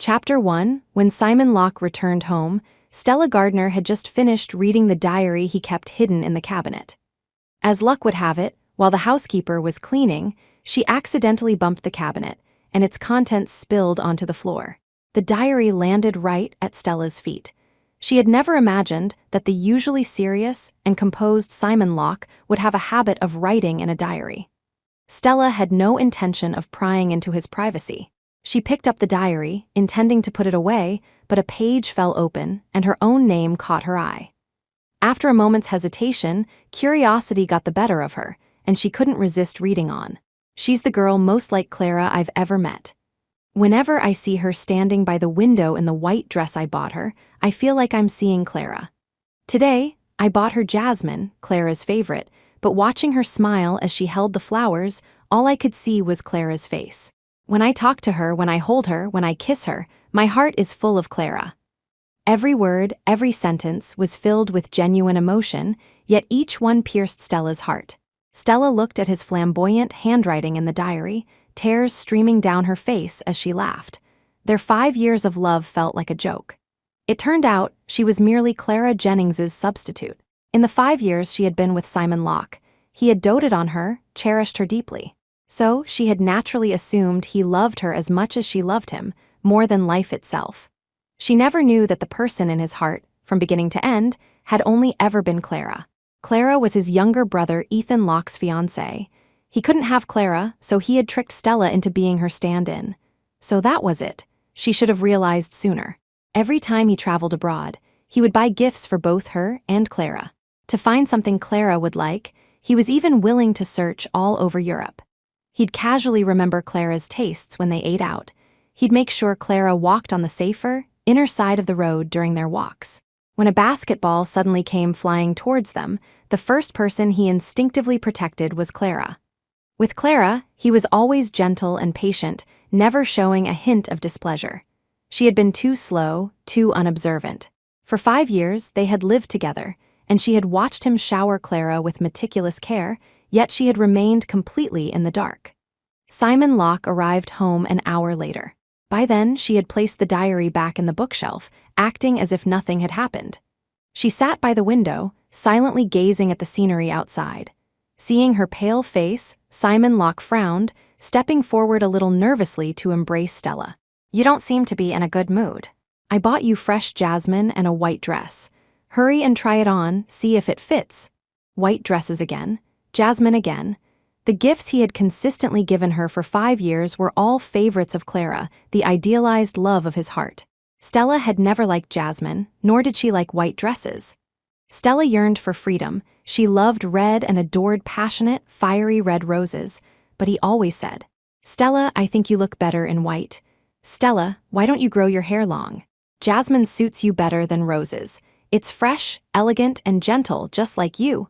Chapter 1. When Simon Locke returned home, Stella Gardner had just finished reading the diary he kept hidden in the cabinet. As luck would have it, while the housekeeper was cleaning, she accidentally bumped the cabinet, and its contents spilled onto the floor. The diary landed right at Stella's feet. She had never imagined that the usually serious and composed Simon Locke would have a habit of writing in a diary. Stella had no intention of prying into his privacy. She picked up the diary, intending to put it away, but a page fell open, and her own name caught her eye. After a moment's hesitation, curiosity got the better of her, and she couldn't resist reading on. "She's the girl most like Clara I've ever met. Whenever I see her standing by the window in the white dress I bought her, I feel like I'm seeing Clara. Today, I bought her Jasmine, Clara's favorite, but watching her smile as she held the flowers, all I could see was Clara's face. When I talk to her, when I hold her, when I kiss her, my heart is full of Clara." Every word, every sentence was filled with genuine emotion, yet each one pierced Stella's heart. Stella looked at his flamboyant handwriting in the diary, tears streaming down her face as she laughed. Their 5 years of love felt like a joke. It turned out she was merely Clara Jennings's substitute. In the 5 years she had been with Simon Locke, he had doted on her, cherished her deeply. So she had naturally assumed he loved her as much as she loved him, more than life itself. She never knew that the person in his heart, from beginning to end, had only ever been Clara. Clara was his younger brother Ethan Locke's fiancée. He couldn't have Clara, so he had tricked Stella into being her stand-in. So that was it. She should have realized sooner. Every time he traveled abroad, he would buy gifts for both her and Clara. To find something Clara would like, he was even willing to search all over Europe. He'd casually remember Clara's tastes when they ate out. He'd make sure Clara walked on the safer, inner side of the road during their walks. When a basketball suddenly came flying towards them, the first person he instinctively protected was Clara. With Clara, he was always gentle and patient, never showing a hint of displeasure. She had been too slow, too unobservant. For 5 years, they had lived together, and she had watched him shower Clara with meticulous care, yet she had remained completely in the dark. Simon Locke arrived home an hour later. By then, she had placed the diary back in the bookshelf, acting as if nothing had happened. She sat by the window, silently gazing at the scenery outside. Seeing her pale face, Simon Locke frowned, stepping forward a little nervously to embrace Stella. "You don't seem to be in a good mood. I bought you fresh jasmine and a white dress. Hurry and try it on, see if it fits." White dresses again, jasmine again. The gifts he had consistently given her for 5 years were all favorites of Clara, the idealized love of his heart. Stella had never liked jasmine, nor did she like white dresses. Stella yearned for freedom. She loved red and adored passionate, fiery red roses, but he always said, "Stella, I think you look better in white. Stella, why don't you grow your hair long? Jasmine suits you better than roses. It's fresh, elegant, and gentle, just like you."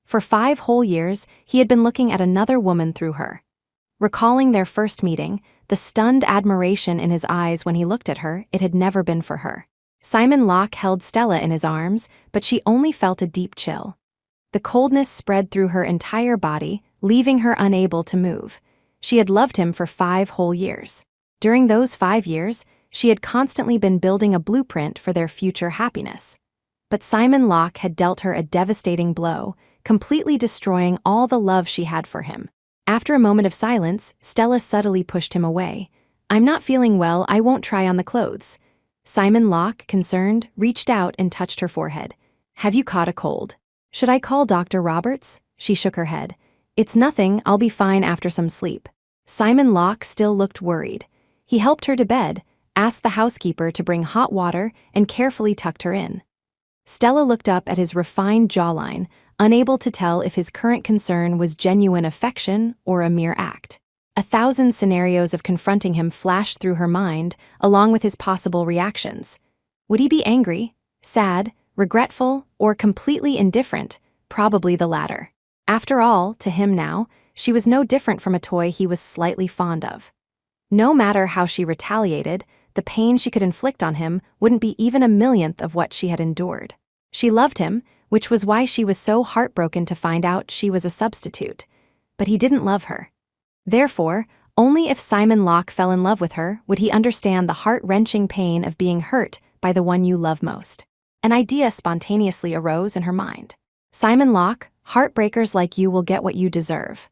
For 5 whole years, he had been looking at another woman through her. Recalling their first meeting, the stunned admiration in his eyes when he looked at her, it had never been for her. Simon Locke held Stella in his arms, but she only felt a deep chill. The coldness spread through her entire body, leaving her unable to move. She had loved him for 5 whole years. During those 5 years, she had constantly been building a blueprint for their future happiness. But Simon Locke had dealt her a devastating blow, completely destroying all the love she had for him. After a moment of silence, Stella subtly pushed him away. "I'm not feeling well, I won't try on the clothes." Simon Locke, concerned, reached out and touched her forehead. "Have you caught a cold? Should I call Dr. Roberts?" She shook her head. "It's nothing, I'll be fine after some sleep." Simon Locke still looked worried. He helped her to bed, asked the housekeeper to bring hot water, and carefully tucked her in. Stella looked up at his refined jawline, unable to tell if his current concern was genuine affection or a mere act. 1,000 scenarios of confronting him flashed through her mind, along with his possible reactions. Would he be angry, sad, regretful, or completely indifferent? Probably the latter. After all, to him now, she was no different from a toy he was slightly fond of. No matter how she retaliated, the pain she could inflict on him wouldn't be even a millionth of what she had endured. She loved him, which was why she was so heartbroken to find out she was a substitute. But he didn't love her. Therefore, Only if Simon Locke fell in love with her would he understand the heart-wrenching pain of being hurt by the one you love most. An idea spontaneously arose in her mind. Simon Locke, heartbreakers like you will get what you deserve.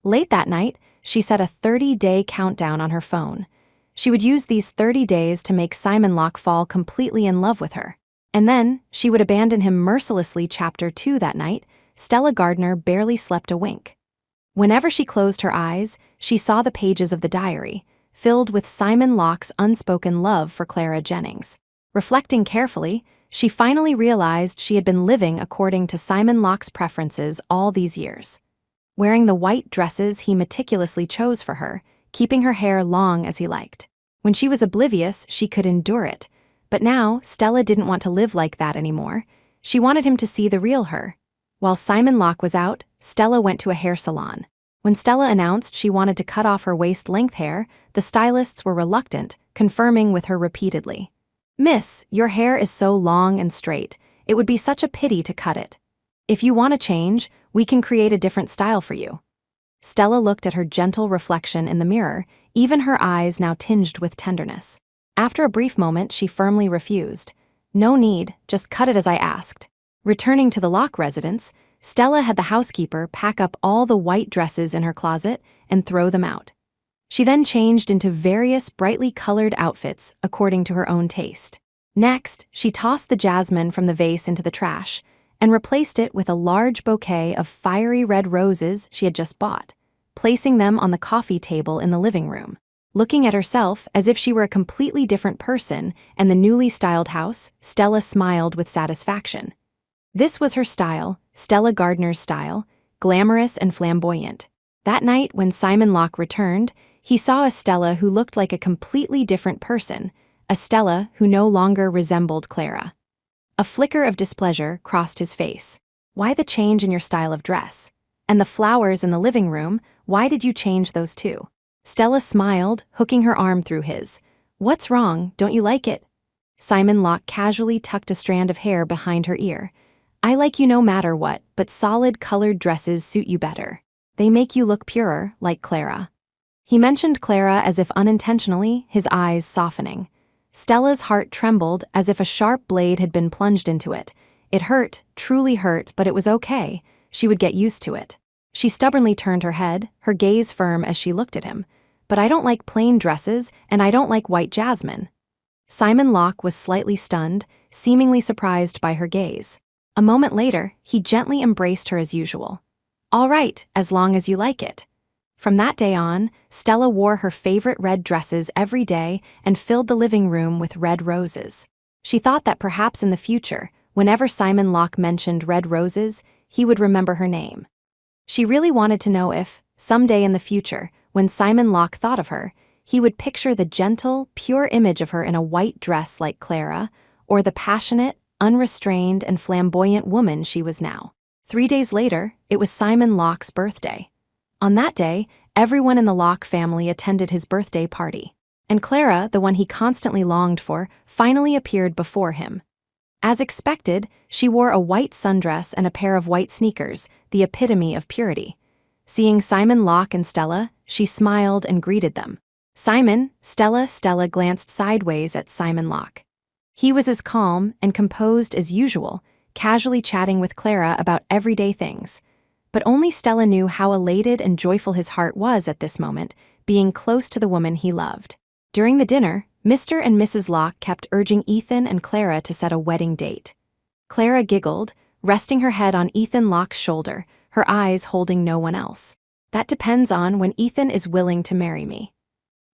Late that night, she set a 30-day countdown on her phone. She would use these 30 days to make Simon Locke fall completely in love with her. And then, she would abandon him mercilessly. Chapter 2 That night, Stella Gardner barely slept a wink. Whenever she closed her eyes, she saw the pages of the diary, filled with Simon Locke's unspoken love for Clara Jennings. Reflecting carefully, she finally realized she had been living according to Simon Locke's preferences all these years. Wearing the white dresses he meticulously chose for her, keeping her hair long as he liked. When she was oblivious, she could endure it. But now, Stella didn't want to live like that anymore. She wanted him to see the real her. While Simon Locke was out, Stella went to a hair salon. When Stella announced she wanted to cut off her waist-length hair, the stylists were reluctant, confirming with her repeatedly. "Miss, your hair is so long and straight. It would be such a pity to cut it. If you want to change, we can create a different style for you." Stella looked at her gentle reflection in the mirror, even her eyes now tinged with tenderness. After a brief moment, she firmly refused. "No need, just cut it as I asked." Returning to the Locke residence, Stella had the housekeeper pack up all the white dresses in her closet and throw them out. She then changed into various brightly colored outfits according to her own taste. Next, she tossed the jasmine from the vase into the trash and replaced it with a large bouquet of fiery red roses she had just bought, placing them on the coffee table in the living room. Looking at herself as if she were a completely different person and the newly styled house, Stella smiled with satisfaction. This was her style, Stella Gardner's style, glamorous and flamboyant. That night, when Simon Locke returned, he saw a Stella who looked like a completely different person, a Stella who no longer resembled Clara. A flicker of displeasure crossed his face. "Why the change in your style of dress? And the flowers in the living room, why did you change those too?" Stella smiled, hooking her arm through his. "What's wrong? Don't you like it?" Simon Locke casually tucked a strand of hair behind her ear. "I like you no matter what, but solid colored dresses suit you better. They make you look purer, like Clara." He mentioned Clara as if unintentionally, his eyes softening. Stella's heart trembled as if a sharp blade had been plunged into it. It hurt, truly hurt, but it was okay. She would get used to it. She stubbornly turned her head, her gaze firm as she looked at him. "But I don't like plain dresses, and I don't like white jasmine." Simon Locke was slightly stunned, seemingly surprised by her gaze. A moment later, he gently embraced her as usual. "All right, as long as you like it." From that day on, Stella wore her favorite red dresses every day and filled the living room with red roses. She thought that perhaps in the future, whenever Simon Locke mentioned red roses, he would remember her name. She really wanted to know if, someday in the future, when Simon Locke thought of her, he would picture the gentle, pure image of her in a white dress like Clara, or the passionate, unrestrained, and flamboyant woman she was now. 3 days later, it was Simon Locke's birthday. On that day, everyone in the Locke family attended his birthday party, and Clara, the one he constantly longed for, finally appeared before him. As expected, she wore a white sundress and a pair of white sneakers, the epitome of purity. Seeing Simon Locke and Stella, she smiled and greeted them. "Simon, Stella." Stella glanced sideways at Simon Locke. He was as calm and composed as usual, casually chatting with Clara about everyday things. But only Stella knew how elated and joyful his heart was at this moment, being close to the woman he loved. During the dinner, Mr. and Mrs. Locke kept urging Ethan and Clara to set a wedding date. Clara giggled, resting her head on Ethan Locke's shoulder, her eyes holding no one else. "That depends on when Ethan is willing to marry me."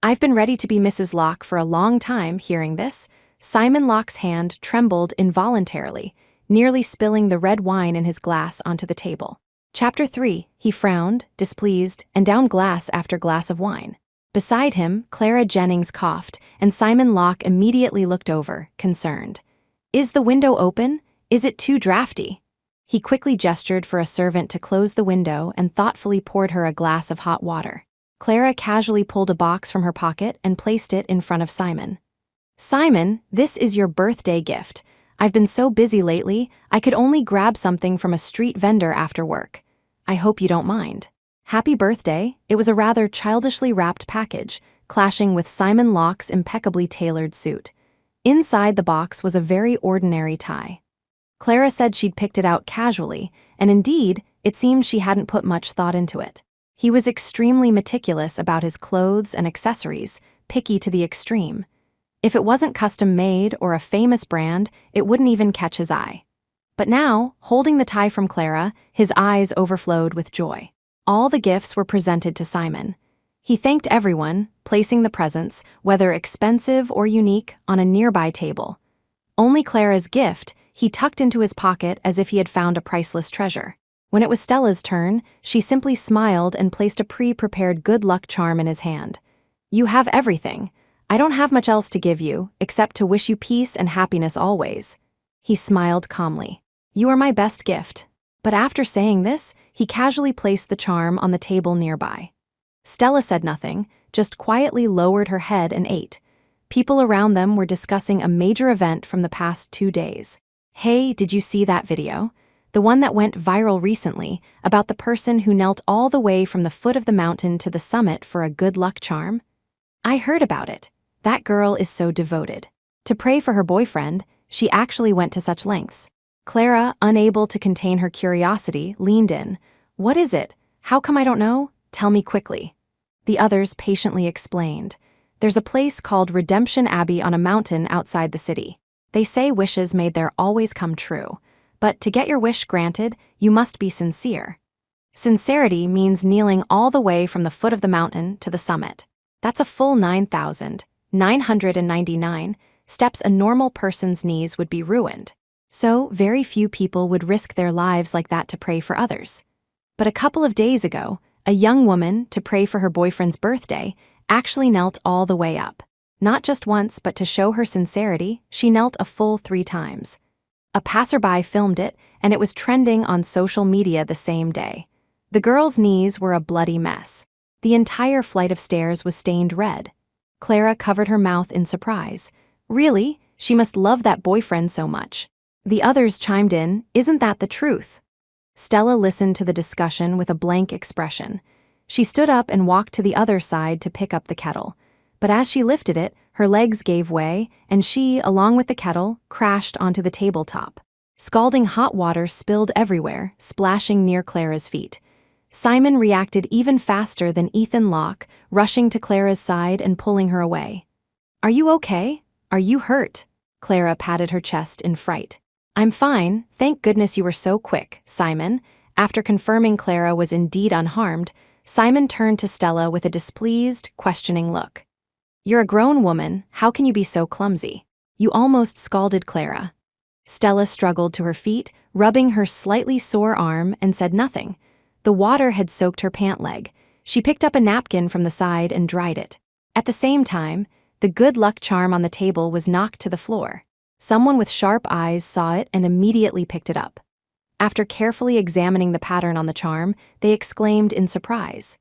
"I've been ready to be Mrs. Locke for a long time." Hearing this, Simon Locke's hand trembled involuntarily, nearly spilling the red wine in his glass onto the table. Chapter 3, he frowned, displeased, and downed glass after glass of wine. Beside him, Clara Jennings coughed, and Simon Locke immediately looked over, concerned. "Is the window open? Is it too drafty?" He quickly gestured for a servant to close the window and thoughtfully poured her a glass of hot water. Clara casually pulled a box from her pocket and placed it in front of Simon. "Simon, this is your birthday gift. I've been so busy lately, I could only grab something from a street vendor after work. I hope you don't mind." Happy birthday. It was a rather childishly wrapped package, clashing with Simon Locke's impeccably tailored suit. Inside the box was a very ordinary tie. Clara said she'd picked it out casually, and indeed, it seemed she hadn't put much thought into it. He was extremely meticulous about his clothes and accessories, picky to the extreme. If it wasn't custom-made or a famous brand, it wouldn't even catch his eye. But now, holding the tie from Clara, his eyes overflowed with joy. All the gifts were presented to Simon. He thanked everyone, placing the presents, whether expensive or unique, on a nearby table. Only Clara's gift he tucked into his pocket as if he had found a priceless treasure. When it was Stella's turn, she simply smiled and placed a pre-prepared good luck charm in his hand. "You have everything. I don't have much else to give you, except to wish you peace and happiness always." He smiled calmly. "You are my best gift." But after saying this, he casually placed the charm on the table nearby. Stella said nothing, just quietly lowered her head and ate. People around them were discussing a major event from the past 2 days. "Hey, did you see that video? The one that went viral recently, about the person who knelt all the way from the foot of the mountain to the summit for a good luck charm?" "I heard about it. That girl is so devoted. To pray for her boyfriend, she actually went to such lengths." Clara, unable to contain her curiosity, leaned in. "What is it? How come I don't know? Tell me quickly." The others patiently explained. "There's a place called Redemption Abbey on a mountain outside the city. They say wishes made there always come true. But to get your wish granted, you must be sincere. Sincerity means kneeling all the way from the foot of the mountain to the summit. That's a full 9,999 steps. A normal person's knees would be ruined. So very few people would risk their lives like that to pray for others. But a couple of days ago, a young woman, to pray for her boyfriend's birthday, actually knelt all the way up. Not just once, but to show her sincerity, she knelt a full 3 times. A passerby filmed it, and it was trending on social media the same day. The girl's knees were a bloody mess. The entire flight of stairs was stained red. Clara covered her mouth in surprise. Really? She must love that boyfriend so much. The others chimed in, "Isn't that the truth?" Stella listened to the discussion with a blank expression. She stood up and walked to the other side to pick up the kettle. But as she lifted it, her legs gave way, and she, along with the kettle, crashed onto the tabletop. Scalding hot water spilled everywhere, splashing near Clara's feet. Simon reacted even faster than Ethan Locke, rushing to Clara's side and pulling her away. "Are you okay? Are you hurt?" Clara patted her chest in fright. "I'm fine, thank goodness you were so quick, Simon." After confirming Clara was indeed unharmed, Simon turned to Stella with a displeased, questioning look. "You're a grown woman, how can you be so clumsy? You almost scalded Clara." Stella struggled to her feet, rubbing her slightly sore arm, and said nothing. The water had soaked her pant leg. She picked up a napkin from the side and dried it. At the same time, the good luck charm on the table was knocked to the floor. Someone with sharp eyes saw it and immediately picked it up. After carefully examining the pattern on the charm, they exclaimed in surprise,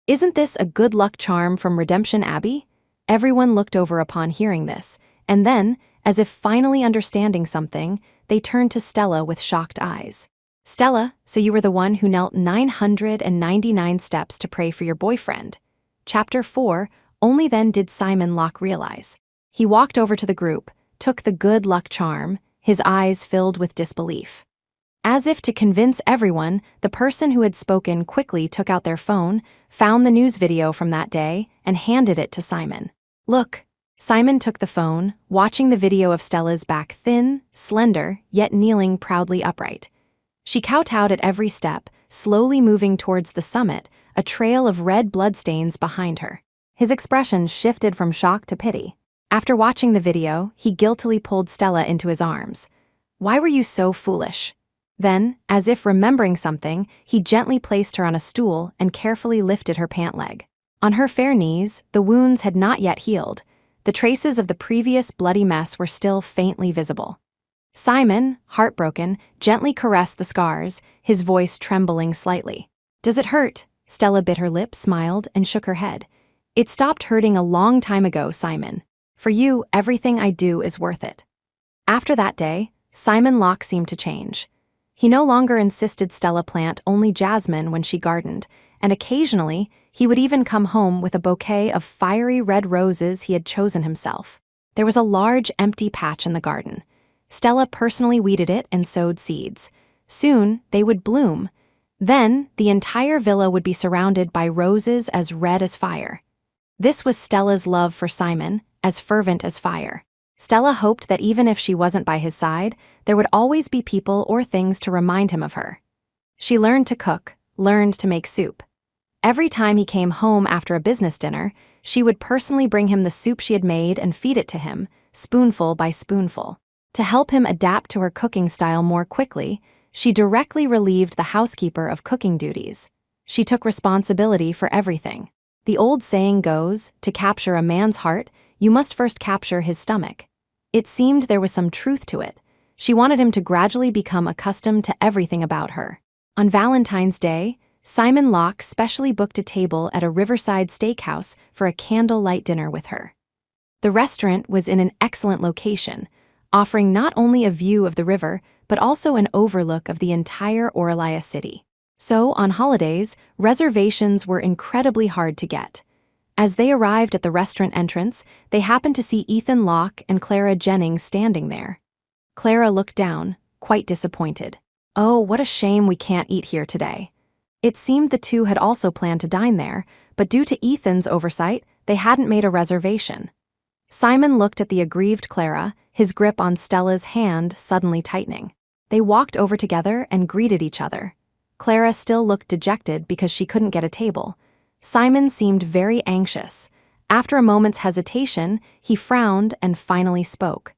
"Isn't this a good luck charm from Redemption Abbey?" Everyone looked over upon hearing this, and then, as if finally understanding something, they turned to Stella with shocked eyes. "Stella, so you were the one who knelt 999 steps to pray for your boyfriend." Chapter 4, only then did Simon Locke realize. He walked over to the group, took the good luck charm, his eyes filled with disbelief. As if to convince everyone, the person who had spoken quickly took out their phone, found the news video from that day, and handed it to Simon. "Look." Simon took the phone, watching the video of Stella's back thin, slender, yet kneeling proudly upright. She kowtowed at every step, slowly moving towards the summit, a trail of red bloodstains behind her. His expression shifted from shock to pity. After watching the video, he guiltily pulled Stella into his arms. "Why were you so foolish?" Then, as if remembering something, he gently placed her on a stool and carefully lifted her pant leg. On her fair knees, the wounds had not yet healed. The traces of the previous bloody mess were still faintly visible. Simon, heartbroken, gently caressed the scars, his voice trembling slightly. "Does it hurt?" Stella bit her lip, smiled, and shook her head. "It stopped hurting a long time ago, Simon. For you, everything I do is worth it." After that day, Simon Locke seemed to change. He no longer insisted Stella plant only jasmine when she gardened, and occasionally, he would even come home with a bouquet of fiery red roses he had chosen himself. There was a large empty patch in the garden. Stella personally weeded it and sowed seeds. Soon, they would bloom. Then, the entire villa would be surrounded by roses as red as fire. This was Stella's love for Simon, as fervent as fire. Stella hoped that even if she wasn't by his side, there would always be people or things to remind him of her. She learned to cook, learned to make soup. Every time he came home after a business dinner, she would personally bring him the soup she had made and feed it to him, spoonful by spoonful. To help him adapt to her cooking style more quickly, she directly relieved the housekeeper of cooking duties. She took responsibility for everything. The old saying goes, to capture a man's heart, you must first capture his stomach. It seemed there was some truth to it. She wanted him to gradually become accustomed to everything about her. On Valentine's Day, Simon Locke specially booked a table at a riverside steakhouse for a candlelight dinner with her. The restaurant was in an excellent location, offering not only a view of the river, but also an overlook of the entire Oralia city. So, on holidays, reservations were incredibly hard to get. As they arrived at the restaurant entrance, they happened to see Ethan Locke and Clara Jennings standing there. Clara looked down, quite disappointed. "Oh, what a shame we can't eat here today." It seemed the two had also planned to dine there, but due to Ethan's oversight, they hadn't made a reservation. Simon looked at the aggrieved Clara, his grip on Stella's hand suddenly tightening. They walked over together and greeted each other. Clara still looked dejected because she couldn't get a table. Simon seemed very anxious. After a moment's hesitation, he frowned and finally spoke.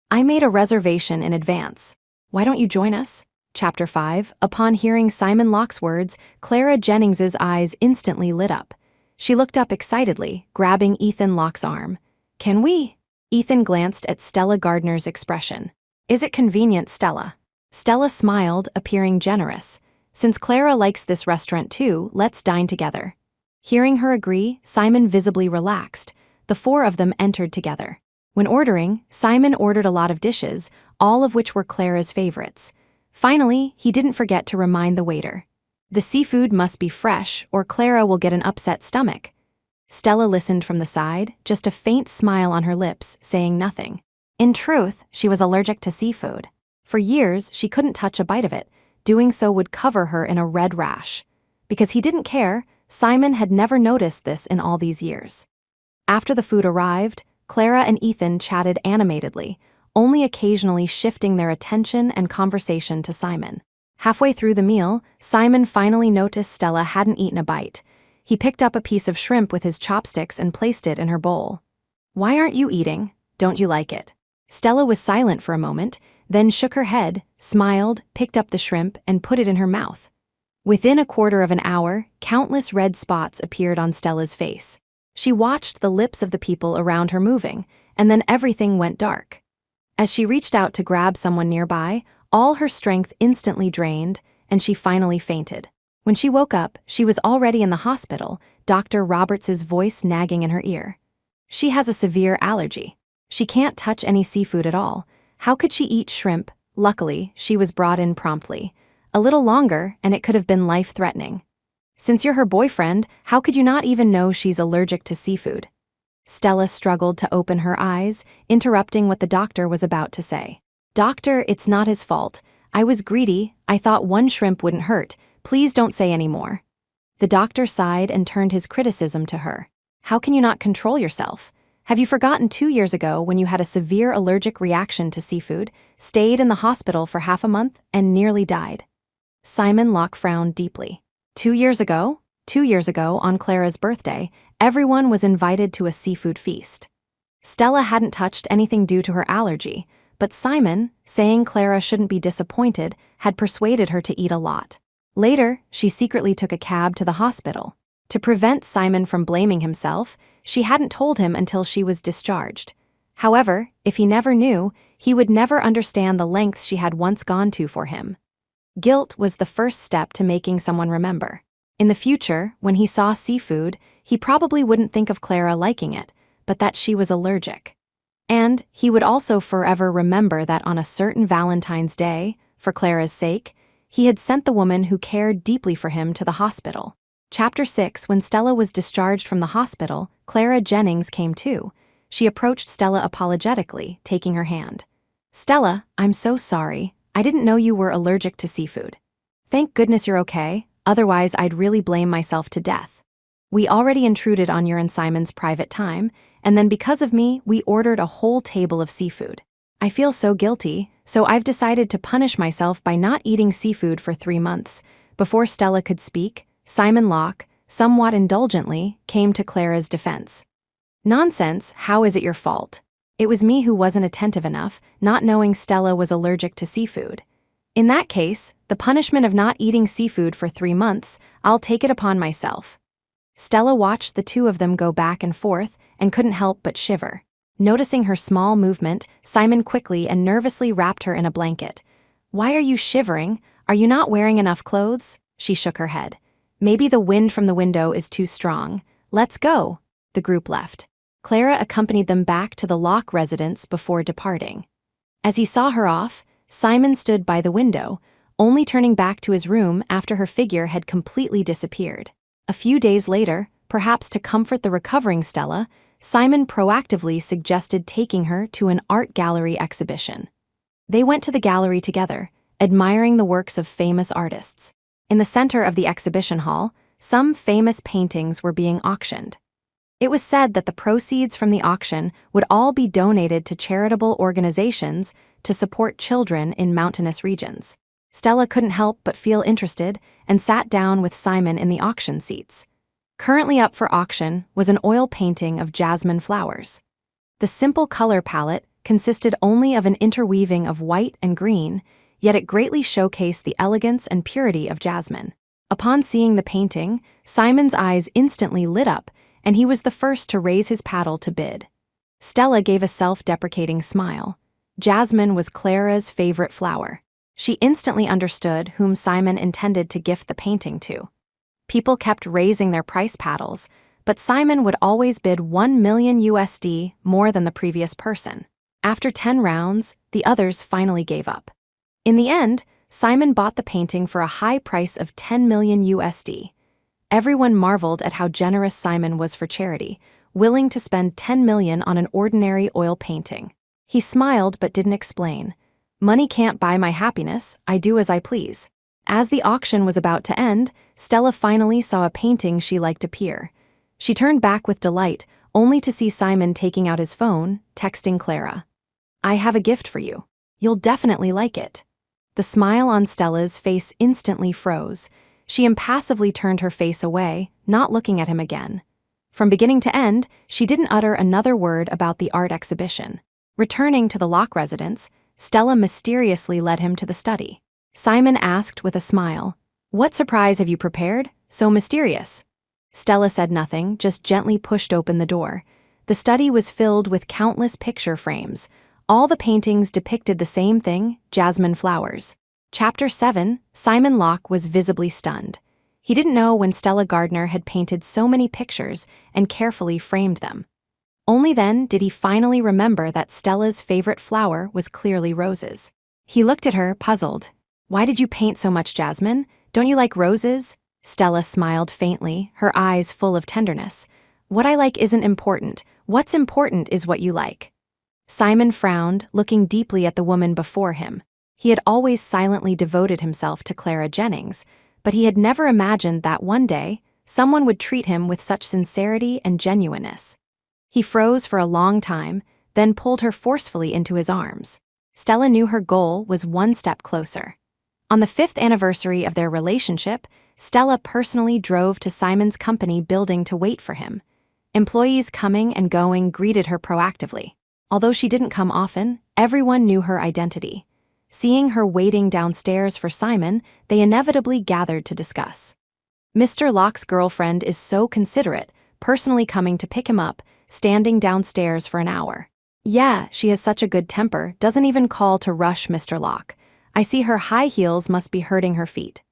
"I made a reservation in advance. Why don't you join us?" Chapter 5. Upon hearing Simon Locke's words, Clara Jennings's eyes instantly lit up. She looked up excitedly, grabbing Ethan Locke's arm. "Can we?" Ethan glanced at Stella Gardner's expression. "Is it convenient, Stella?" Stella smiled, appearing generous. "Since Clara likes this restaurant too, let's dine together." Hearing her agree, Simon visibly relaxed. The four of them entered together. When ordering, Simon ordered a lot of dishes, all of which were Clara's favorites. Finally, he didn't forget to remind the waiter. "The seafood must be fresh, or Clara will get an upset stomach." Stella listened from the side, just a faint smile on her lips, saying nothing. In truth, she was allergic to seafood. For years, she couldn't touch a bite of it. Doing so would cover her in a red rash. Because he didn't care, Simon had never noticed this in all these years. After the food arrived, Clara and Ethan chatted animatedly, only occasionally shifting their attention and conversation to Simon. Halfway through the meal, Simon finally noticed Stella hadn't eaten a bite. He picked up a piece of shrimp with his chopsticks and placed it in her bowl. "Why aren't you eating? Don't you like it?" Stella was silent for a moment, then shook her head, smiled, picked up the shrimp, and put it in her mouth. Within a quarter of an hour, countless red spots appeared on Stella's face. She watched the lips of the people around her moving, and then everything went dark. As she reached out to grab someone nearby, all her strength instantly drained, and she finally fainted. When she woke up, she was already in the hospital, Dr. Roberts' voice nagging in her ear. "She has a severe allergy. She can't touch any seafood at all. How could she eat shrimp?" Luckily, she was brought in promptly. A little longer, and it could have been life-threatening. "Since you're her boyfriend, how could you not even know she's allergic to seafood?" Stella struggled to open her eyes, interrupting what the doctor was about to say. "Doctor, it's not his fault. I was greedy. I thought one shrimp wouldn't hurt. Please don't say any more." The doctor sighed and turned his criticism to her. "How can you not control yourself? Have you forgotten 2 years ago when you had a severe allergic reaction to seafood, stayed in the hospital for half a month, and nearly died?" Simon Locke frowned deeply. 2 years ago? 2 years ago, on Clara's birthday, everyone was invited to a seafood feast. Stella hadn't touched anything due to her allergy, but Simon, saying Clara shouldn't be disappointed, had persuaded her to eat a lot. Later, she secretly took a cab to the hospital. To prevent Simon from blaming himself, she hadn't told him until she was discharged. However, if he never knew, he would never understand the lengths she had once gone to for him. Guilt was the first step to making someone remember. In the future, when he saw seafood, he probably wouldn't think of Clara liking it, but that she was allergic. And he would also forever remember that on a certain Valentine's Day, for Clara's sake, He had sent the woman who cared deeply for him to the hospital. Chapter 6. When Stella was discharged from the hospital, Clara Jennings came too. She approached Stella apologetically, taking her hand. "Stella, I'm so sorry. I didn't know you were allergic to seafood." "Thank goodness you're okay, otherwise I'd really blame myself to death. We already intruded on your and Simon's private time, and then because of me, we ordered a whole table of seafood. I feel so guilty, so I've decided to punish myself by not eating seafood for 3 months." Before Stella could speak, Simon Locke, somewhat indulgently, came to Clara's defense. "Nonsense, how is it your fault? It was me who wasn't attentive enough, not knowing Stella was allergic to seafood. In that case, the punishment of not eating seafood for 3 months, I'll take it upon myself." Stella watched the two of them go back and forth and couldn't help but shiver. Noticing her small movement, Simon quickly and nervously wrapped her in a blanket. "Why are you shivering? Are you not wearing enough clothes?" She shook her head. "Maybe the wind from the window is too strong. Let's go." The group left. Clara accompanied them back to the Locke residence before departing. As he saw her off, Simon stood by the window, only turning back to his room after her figure had completely disappeared. A few days later, perhaps to comfort the recovering Stella, Simon proactively suggested taking her to an art gallery exhibition. They went to the gallery together, admiring the works of famous artists. In the center of the exhibition hall, some famous paintings were being auctioned. It was said that the proceeds from the auction would all be donated to charitable organizations to support children in mountainous regions. Stella couldn't help but feel interested and sat down with Simon in the auction seats. Currently up for auction was an oil painting of jasmine flowers. The simple color palette consisted only of an interweaving of white and green, yet it greatly showcased the elegance and purity of jasmine. Upon seeing the painting, Simon's eyes instantly lit up, and he was the first to raise his paddle to bid. Stella gave a self-deprecating smile. Jasmine was Clara's favorite flower. She instantly understood whom Simon intended to gift the painting to. People kept raising their price paddles, but Simon would always bid $1 million more than the previous person. After 10 rounds, the others finally gave up. In the end, Simon bought the painting for a high price of $10 million. Everyone marveled at how generous Simon was for charity, willing to spend $10 million on an ordinary oil painting. He smiled but didn't explain. "Money can't buy my happiness, I do as I please." As the auction was about to end, Stella finally saw a painting she liked appear. She turned back with delight, only to see Simon taking out his phone, texting Clara. "I have a gift for you. You'll definitely like it." The smile on Stella's face instantly froze. She impassively turned her face away, not looking at him again. From beginning to end, she didn't utter another word about the art exhibition. Returning to the Locke residence, Stella mysteriously led him to the study. Simon asked with a smile, "What surprise have you prepared? So mysterious." Stella said nothing, just gently pushed open the door. The study was filled with countless picture frames. All the paintings depicted the same thing, jasmine flowers. Chapter 7. Simon Locke was visibly stunned. He didn't know when Stella Gardner had painted so many pictures and carefully framed them. Only then did he finally remember that Stella's favorite flower was clearly roses. He looked at her, puzzled. "Why did you paint so much jasmine? Don't you like roses?" Stella smiled faintly, her eyes full of tenderness. "What I like isn't important. What's important is what you like." Simon frowned, looking deeply at the woman before him. He had always silently devoted himself to Clara Jennings, but he had never imagined that one day, someone would treat him with such sincerity and genuineness. He froze for a long time, then pulled her forcefully into his arms. Stella knew her goal was one step closer. On the 5th anniversary of their relationship, Stella personally drove to Simon's company building to wait for him. Employees coming and going greeted her proactively. Although she didn't come often, everyone knew her identity. Seeing her waiting downstairs for Simon, they inevitably gathered to discuss. "Mr. Locke's girlfriend is so considerate, personally coming to pick him up, standing downstairs for an hour. Yeah, she has such a good temper, doesn't even call to rush Mr. Locke. I see her high heels must be hurting her feet."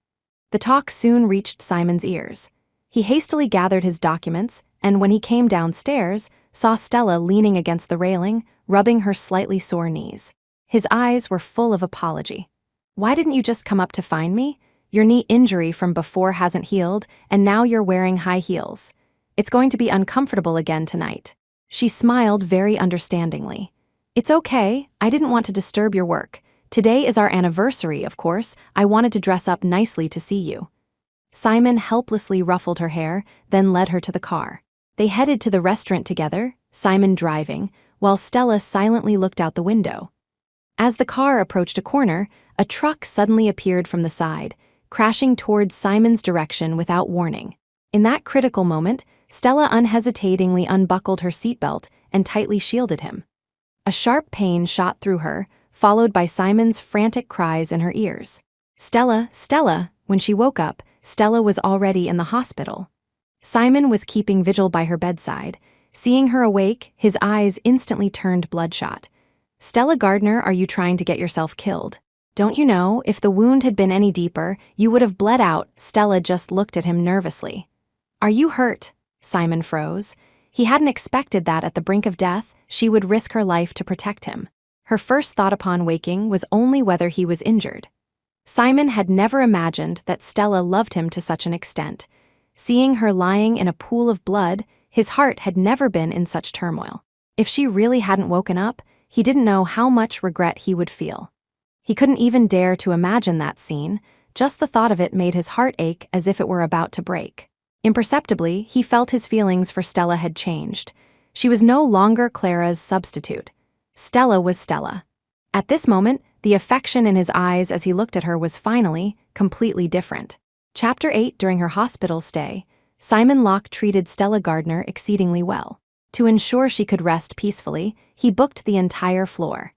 The talk soon reached Simon's ears. He hastily gathered his documents, and when he came downstairs, saw Stella leaning against the railing, rubbing her slightly sore knees. His eyes were full of apology. Why didn't you just come up to find me? Your knee injury from before hasn't healed, and now you're wearing high heels. It's going to be uncomfortable again tonight." She smiled very understandingly. "It's okay, I didn't want to disturb your work. Today is our anniversary, of course. I wanted to dress up nicely to see you." Simon helplessly ruffled her hair, then led her to the car. They headed to the restaurant together, Simon driving, while Stella silently looked out the window. As the car approached a corner, a truck suddenly appeared from the side, crashing towards Simon's direction without warning. In that critical moment, Stella unhesitatingly unbuckled her seatbelt and tightly shielded him. A sharp pain shot through her, followed by Simon's frantic cries in her ears. "Stella, Stella!" When she woke up, Stella was already in the hospital. Simon was keeping vigil by her bedside. Seeing her awake, his eyes instantly turned bloodshot. "Stella Gardner, are you trying to get yourself killed? Don't you know, if the wound had been any deeper, you would have bled out?" Stella just looked at him nervously. "Are you hurt?" Simon froze. He hadn't expected that at the brink of death, she would risk her life to protect him. Her first thought upon waking was only whether he was injured. Simon had never imagined that Stella loved him to such an extent. Seeing her lying in a pool of blood, his heart had never been in such turmoil. If she really hadn't woken up, he didn't know how much regret he would feel. He couldn't even dare to imagine that scene. Just the thought of it made his heart ache as if it were about to break. Imperceptibly, he felt his feelings for Stella had changed. She was no longer Clara's substitute. Stella was Stella. At this moment, the affection in his eyes as he looked at her was finally, completely different. Chapter 8. During her hospital stay, Simon Locke treated Stella Gardner exceedingly well. To ensure she could rest peacefully, he booked the entire floor.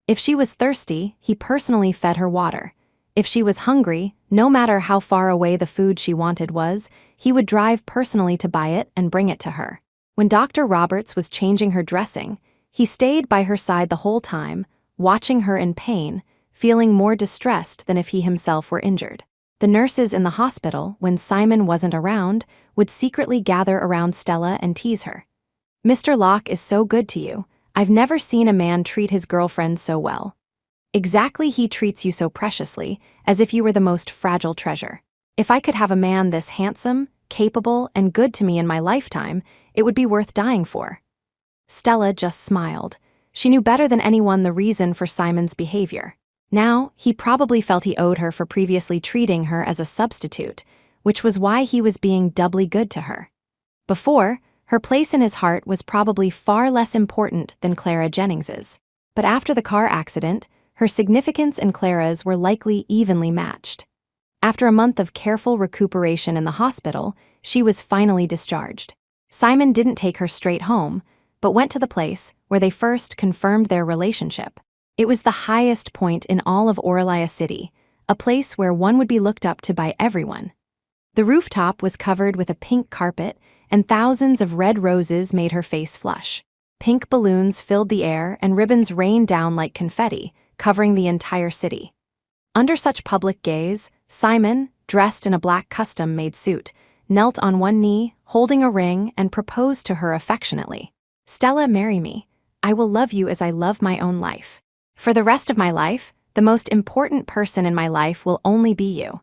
If she was thirsty, he personally fed her water. If she was hungry, no matter how far away the food she wanted was, he would drive personally to buy it and bring it to her. When Dr. Roberts was changing her dressing, he stayed by her side the whole time, watching her in pain, feeling more distressed than if he himself were injured. The nurses in the hospital, when Simon wasn't around, would secretly gather around Stella and tease her. "Mr. Locke is so good to you. I've never seen a man treat his girlfriend so well. Exactly, he treats you so preciously, as if you were the most fragile treasure. If I could have a man this handsome, capable, and good to me in my lifetime, it would be worth dying for." Stella just smiled. She knew better than anyone the reason for Simon's behavior. Now, he probably felt he owed her for previously treating her as a substitute, which was why he was being doubly good to her. Before, her place in his heart was probably far less important than Clara Jennings's. But after the car accident, her significance and Clara's were likely evenly matched. After a month of careful recuperation in the hospital, she was finally discharged. Simon didn't take her straight home, but went to the place where they first confirmed their relationship. It was the highest point in all of Oralia City, a place where one would be looked up to by everyone. The rooftop was covered with a pink carpet, and thousands of red roses made her face flush. Pink balloons filled the air, and ribbons rained down like confetti, covering the entire city. Under such public gaze, Simon, dressed in a black custom-made suit, knelt on one knee, holding a ring, and proposed to her affectionately. "Stella, marry me. I will love you as I love my own life. For the rest of my life, the most important person in my life will only be you."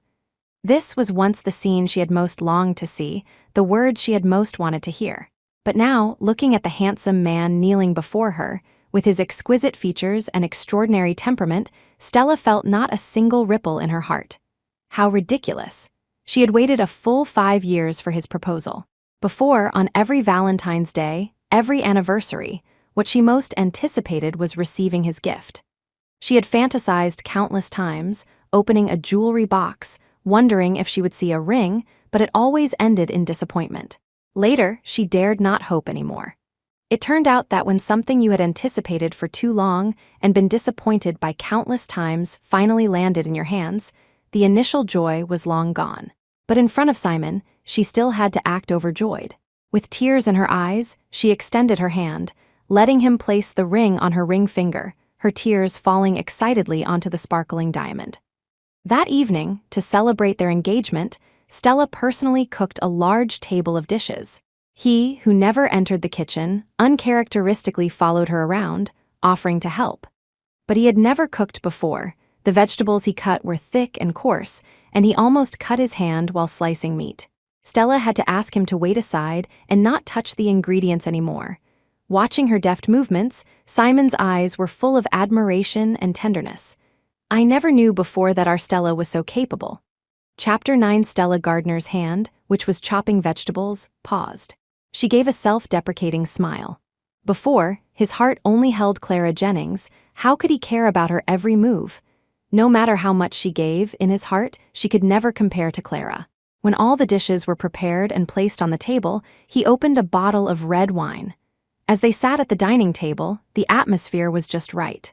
This was once the scene she had most longed to see, the words she had most wanted to hear. But now, looking at the handsome man kneeling before her, with his exquisite features and extraordinary temperament, Stella felt not a single ripple in her heart. How ridiculous. She had waited a full 5 years for his proposal. Before, on every Valentine's Day, every anniversary, what she most anticipated was receiving his gift. She had fantasized countless times, opening a jewelry box, wondering if she would see a ring, but it always ended in disappointment. Later, she dared not hope anymore. It turned out that when something you had anticipated for too long and been disappointed by countless times finally landed in your hands, the initial joy was long gone. But in front of Simon, she still had to act overjoyed. With tears in her eyes, she extended her hand, letting him place the ring on her ring finger, her tears falling excitedly onto the sparkling diamond. That evening, to celebrate their engagement, Stella personally cooked a large table of dishes. He, who never entered the kitchen, uncharacteristically followed her around, offering to help. But he had never cooked before, The vegetables he cut were thick and coarse, and he almost cut his hand while slicing meat. Stella had to ask him to wait aside and not touch the ingredients anymore. Watching her deft movements, Simon's eyes were full of admiration and tenderness. I never knew before that our Stella was so capable. Chapter 9. Stella Gardner's hand, which was chopping vegetables, paused. She gave a self-deprecating smile. Before, his heart only held Clara Jennings. How could he care about her every move? No matter how much she gave, in his heart, she could never compare to Clara. When all the dishes were prepared and placed on the table, he opened a bottle of red wine. As they sat at the dining table, the atmosphere was just right.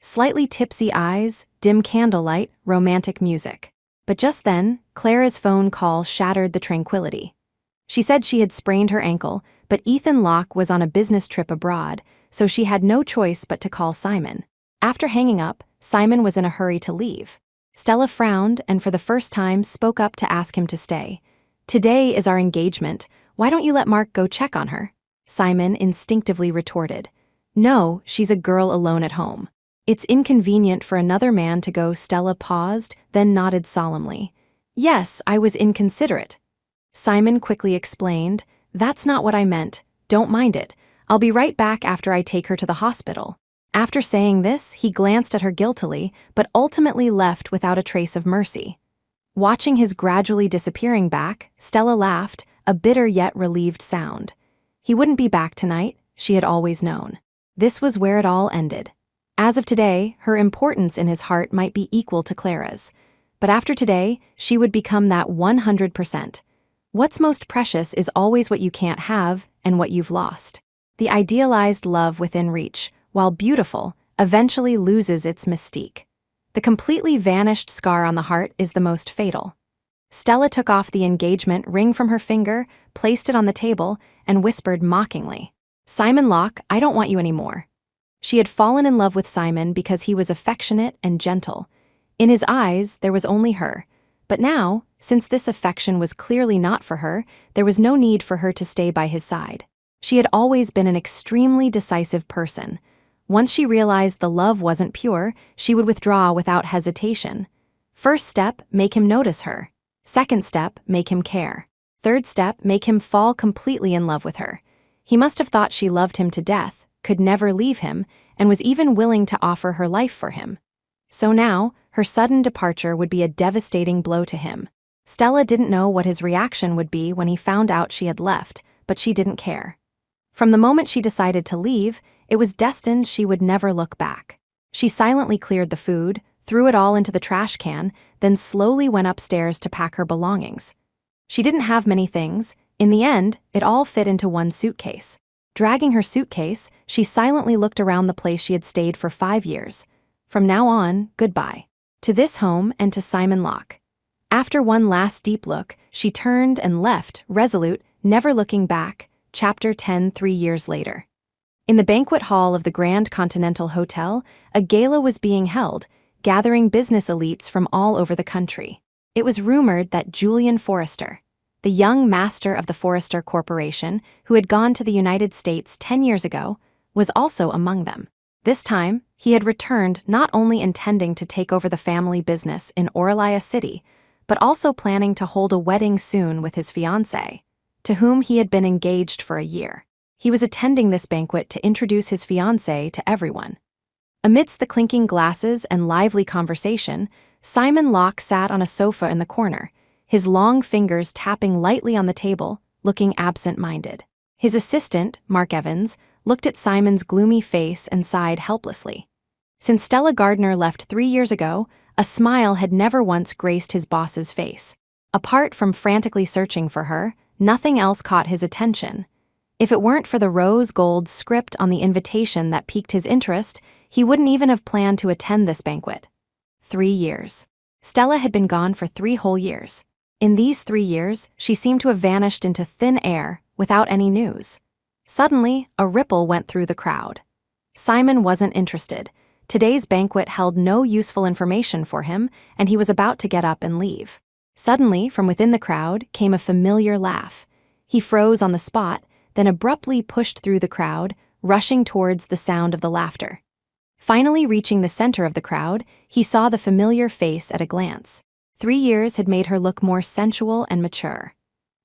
Slightly tipsy eyes, dim candlelight, romantic music. But just then, Clara's phone call shattered the tranquility. She said she had sprained her ankle, but Ethan Locke was on a business trip abroad, so she had no choice but to call Simon. After hanging up, Simon was in a hurry to leave. Stella frowned and for the first time spoke up to ask him to stay. "Today is our engagement. Why don't you let Mark go check on her?" Simon instinctively retorted. "No, she's a girl alone at home. It's inconvenient for another man to go." Stella paused, then nodded solemnly. "Yes, I was inconsiderate." Simon quickly explained, "That's not what I meant. Don't mind it. I'll be right back after I take her to the hospital." After saying this, he glanced at her guiltily, but ultimately left without a trace of mercy. Watching his gradually disappearing back, Stella laughed, a bitter yet relieved sound. He wouldn't be back tonight, she had always known. This was where it all ended. As of today, her importance in his heart might be equal to Clara's. But after today, she would become that 100%. What's most precious is always what you can't have and what you've lost. The idealized love within reach, while beautiful, eventually loses its mystique. The completely vanished scar on the heart is the most fatal. Stella took off the engagement ring from her finger, placed it on the table, and whispered mockingly, "Simon Locke, I don't want you anymore." She had fallen in love with Simon because he was affectionate and gentle. In his eyes, there was only her. But now, since this affection was clearly not for her, there was no need for her to stay by his side. She had always been an extremely decisive person. Once she realized the love wasn't pure, she would withdraw without hesitation. First step, make him notice her. Second step, make him care. Third step, make him fall completely in love with her. He must have thought she loved him to death, could never leave him, and was even willing to offer her life for him. So now, her sudden departure would be a devastating blow to him. Stella didn't know what his reaction would be when he found out she had left, but she didn't care. From the moment she decided to leave, it was destined she would never look back. She silently cleared the food, threw it all into the trash can, then slowly went upstairs to pack her belongings. She didn't have many things. In the end, it all fit into one suitcase. Dragging her suitcase, she silently looked around the place she had stayed for 5 years. From now on, goodbye. To this home and to Simon Locke. After one last deep look, she turned and left, resolute, never looking back. Chapter 10. 3 years later. In the banquet hall of the Grand Continental Hotel, a gala was being held, gathering business elites from all over the country. It was rumored that Julian Forrester, the young master of the Forrester Corporation, who had gone to the United States 10 years ago, was also among them. This time, he had returned not only intending to take over the family business in Orlaya City, but also planning to hold a wedding soon with his fiancée, to whom he had been engaged for a year. He was attending this banquet to introduce his fiancée to everyone. Amidst the clinking glasses and lively conversation, Simon Locke sat on a sofa in the corner, his long fingers tapping lightly on the table, looking absent-minded. His assistant, Mark Evans, looked at Simon's gloomy face and sighed helplessly. Since Stella Gardner left 3 years ago, a smile had never once graced his boss's face. Apart from frantically searching for her, nothing else caught his attention. If it weren't for the rose gold script on the invitation that piqued his interest, he wouldn't even have planned to attend this banquet. 3 years. Stella had been gone for 3 whole years. In these 3 years, she seemed to have vanished into thin air, without any news. Suddenly, a ripple went through the crowd. Simon wasn't interested. Today's banquet held no useful information for him, and he was about to get up and leave. Suddenly, from within the crowd, came a familiar laugh. He froze on the spot, then abruptly pushed through the crowd, rushing towards the sound of the laughter. Finally reaching the center of the crowd, he saw the familiar face at a glance. 3 years had made her look more sensual and mature.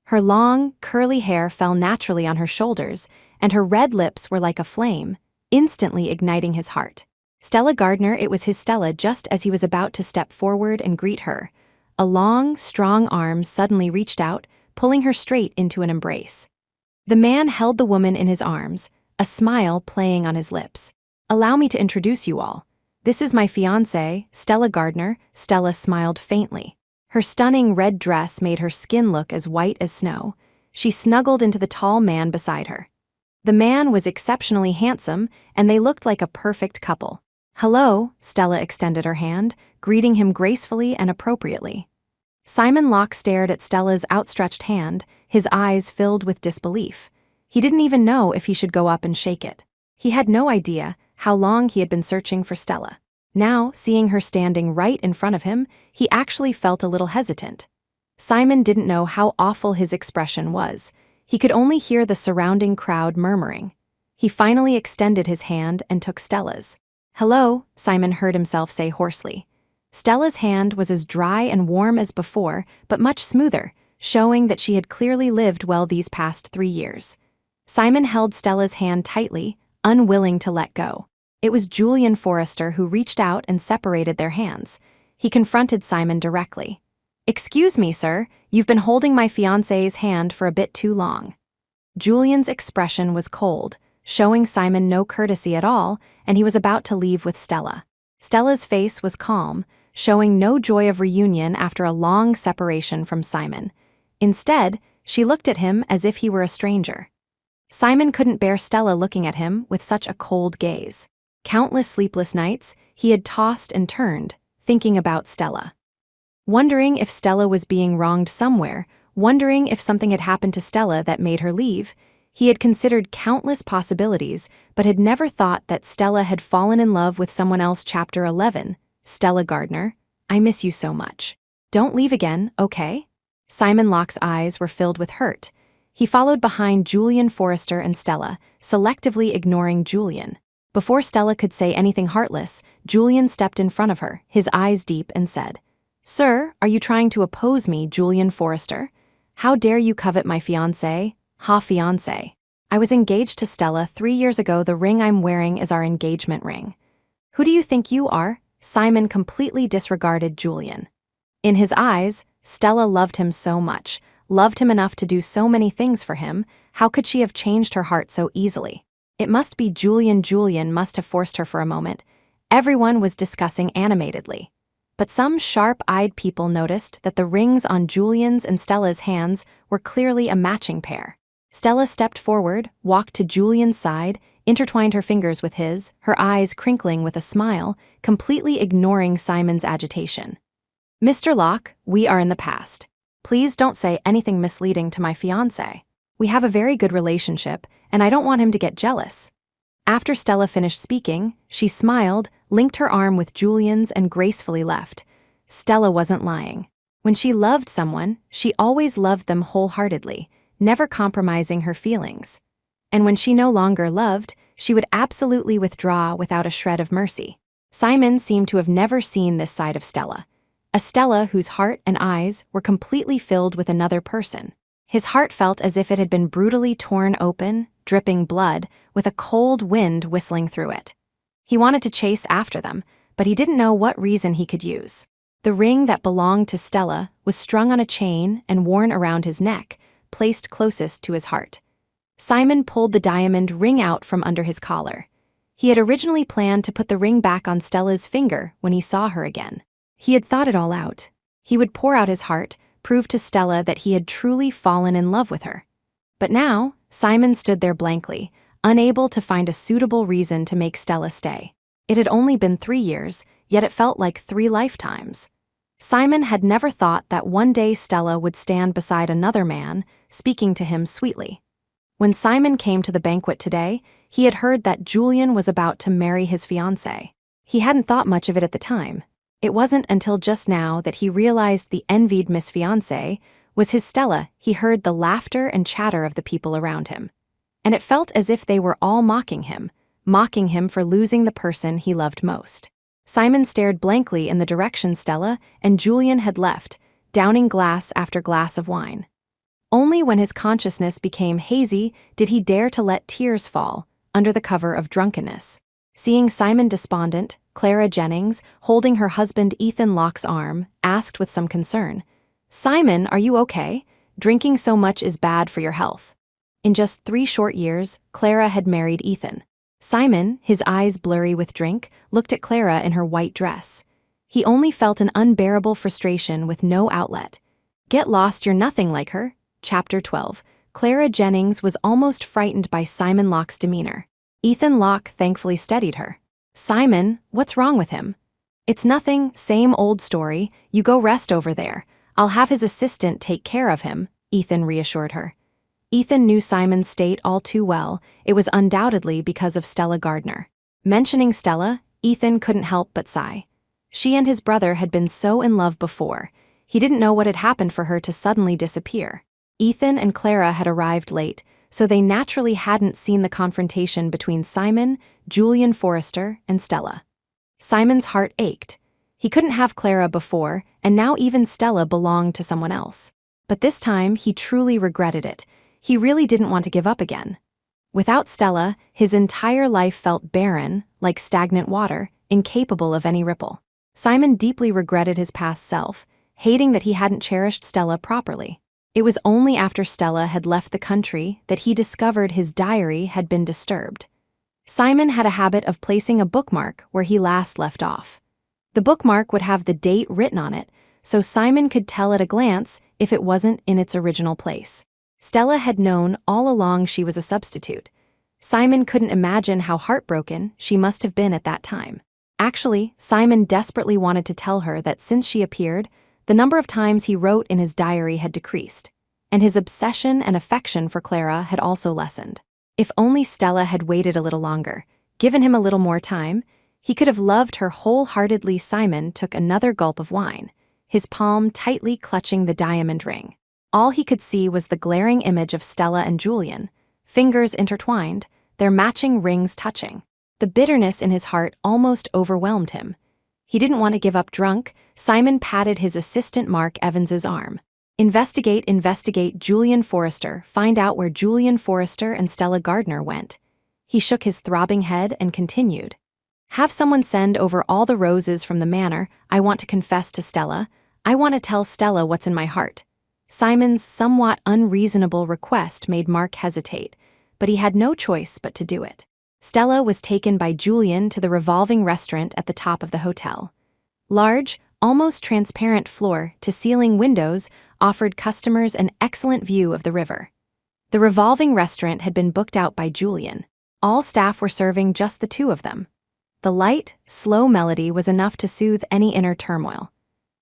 Her long, curly hair fell naturally on her shoulders, and her red lips were like a flame, instantly igniting his heart. Stella Gardner, it was his Stella just as he was about to step forward and greet her. A long, strong arm suddenly reached out, pulling her straight into an embrace. The man held the woman in his arms, a smile playing on his lips. "Allow me to introduce you all. This is my fiancée, Stella Gardner." Stella smiled faintly. Her stunning red dress made her skin look as white as snow. She snuggled into the tall man beside her. The man was exceptionally handsome, and they looked like a perfect couple. "Hello," Stella extended her hand, greeting him gracefully and appropriately. Simon Locke stared at Stella's outstretched hand, his eyes filled with disbelief. He didn't even know if he should go up and shake it. He had no idea how long he had been searching for Stella. Now, seeing her standing right in front of him, he actually felt a little hesitant. Simon didn't know how awful his expression was. He could only hear the surrounding crowd murmuring. He finally extended his hand and took Stella's. "Hello," Simon heard himself say hoarsely. Stella's hand was as dry and warm as before, but much smoother, showing that she had clearly lived well these past 3 years. Simon held Stella's hand tightly, unwilling to let go. It was Julian Forrester who reached out and separated their hands. He confronted Simon directly. "Excuse me, sir, you've been holding my fiancée's hand for a bit too long." Julian's expression was cold, showing Simon no courtesy at all, and he was about to leave with Stella. Stella's face was calm, showing no joy of reunion after a long separation from Simon. Instead, she looked at him as if he were a stranger. Simon couldn't bear Stella looking at him with such a cold gaze. Countless sleepless nights, he had tossed and turned, thinking about Stella. Wondering if Stella was being wronged somewhere, wondering if something had happened to Stella that made her leave. He had considered countless possibilities, but had never thought that Stella had fallen in love with someone else. Chapter 11. Stella Gardner, I miss you so much. Don't leave again, okay? Simon Locke's eyes were filled with hurt. He followed behind Julian Forrester and Stella, selectively ignoring Julian. Before Stella could say anything heartless, Julian stepped in front of her, his eyes deep, and said, "Sir, are you trying to oppose me, Julian Forrester? How dare you covet my fiancé? Ha, fiancé. I was engaged to Stella 3 years ago. The ring I'm wearing is our engagement ring." "Who do you think you are?" Simon completely disregarded Julian. In his eyes, Stella loved him so much, loved him enough to do so many things for him. How could she have changed her heart so easily? It must be Julian. Julian must have forced her for a moment. Everyone was discussing animatedly. But some sharp-eyed people noticed that the rings on Julian's and Stella's hands were clearly a matching pair. Stella stepped forward, walked to Julian's side, intertwined her fingers with his, her eyes crinkling with a smile, completely ignoring Simon's agitation. "Mr. Locke, we are in the past. Please don't say anything misleading to my fiancé. We have a very good relationship, and I don't want him to get jealous." After Stella finished speaking, she smiled, linked her arm with Julian's, and gracefully left. Stella wasn't lying. When she loved someone, she always loved them wholeheartedly, never compromising her feelings. And when she no longer loved, she would absolutely withdraw without a shred of mercy. Simon seemed to have never seen this side of Stella, a Stella whose heart and eyes were completely filled with another person. His heart felt as if it had been brutally torn open, dripping blood, with a cold wind whistling through it. He wanted to chase after them, but he didn't know what reason he could use. The ring that belonged to Stella was strung on a chain and worn around his neck, placed closest to his heart. Simon pulled the diamond ring out from under his collar. He had originally planned to put the ring back on Stella's finger when he saw her again. He had thought it all out. He would pour out his heart, prove to Stella that he had truly fallen in love with her. But now, Simon stood there blankly, unable to find a suitable reason to make Stella stay. It had only been 3 years, yet it felt like 3 lifetimes. Simon had never thought that one day Stella would stand beside another man, speaking to him sweetly. When Simon came to the banquet today, he had heard that Julian was about to marry his fiancée. He hadn't thought much of it at the time. It wasn't until just now that he realized the envied Miss Fiancée was his Stella. He heard the laughter and chatter of the people around him. And it felt as if they were all mocking him, mocking him for losing the person he loved most. Simon stared blankly in the direction Stella and Julian had left, downing glass after glass of wine. Only when his consciousness became hazy did he dare to let tears fall, under the cover of drunkenness. Seeing Simon despondent, Clara Jennings, holding her husband Ethan Locke's arm, asked with some concern, "Simon, are you okay? Drinking so much is bad for your health." In just 3 short years, Clara had married Ethan. Simon, his eyes blurry with drink, looked at Clara in her white dress. He only felt an unbearable frustration with no outlet. Get lost, you're nothing like her. Chapter 12. Clara Jennings was almost frightened by Simon Locke's demeanor. Ethan Locke thankfully steadied her. "Simon, what's wrong with him?" "It's nothing, same old story. You go rest over there. I'll have his assistant take care of him," Ethan reassured her. Ethan knew Simon's state all too well. It was undoubtedly because of Stella Gardner. Mentioning Stella, Ethan couldn't help but sigh. She and his brother had been so in love before. He didn't know what had happened for her to suddenly disappear. Ethan and Clara had arrived late, so they naturally hadn't seen the confrontation between Simon, Julian Forrester, and Stella. Simon's heart ached. He couldn't have Clara before, and now even Stella belonged to someone else. But this time, he truly regretted it. He really didn't want to give up again. Without Stella, his entire life felt barren, like stagnant water, incapable of any ripple. Simon deeply regretted his past self, hating that he hadn't cherished Stella properly. It was only after Stella had left the country that he discovered his diary had been disturbed. Simon had a habit of placing a bookmark where he last left off. The bookmark would have the date written on it, so Simon could tell at a glance if it wasn't in its original place. Stella had known all along she was a substitute. Simon couldn't imagine how heartbroken she must have been at that time. Actually, Simon desperately wanted to tell her that since she appeared, the number of times he wrote in his diary had decreased, and his obsession and affection for Clara had also lessened. If only Stella had waited a little longer, given him a little more time, he could have loved her wholeheartedly. Simon took another gulp of wine, his palm tightly clutching the diamond ring. All he could see was the glaring image of Stella and Julian, fingers intertwined, their matching rings touching. The bitterness in his heart almost overwhelmed him. He didn't want to give up drunk. Simon patted his assistant Mark Evans's arm. Investigate Julian Forrester. Find out where Julian Forrester and Stella Gardner went." He shook his throbbing head and continued. "Have someone send over all the roses from the manor. I want to confess to Stella. I want to tell Stella what's in my heart." Simon's somewhat unreasonable request made Mark hesitate, but he had no choice but to do it. Stella was taken by Julian to the revolving restaurant at the top of the hotel. Large, almost transparent floor-to-ceiling windows offered customers an excellent view of the river. The revolving restaurant had been booked out by Julian. All staff were serving just the two of them. The light, slow melody was enough to soothe any inner turmoil.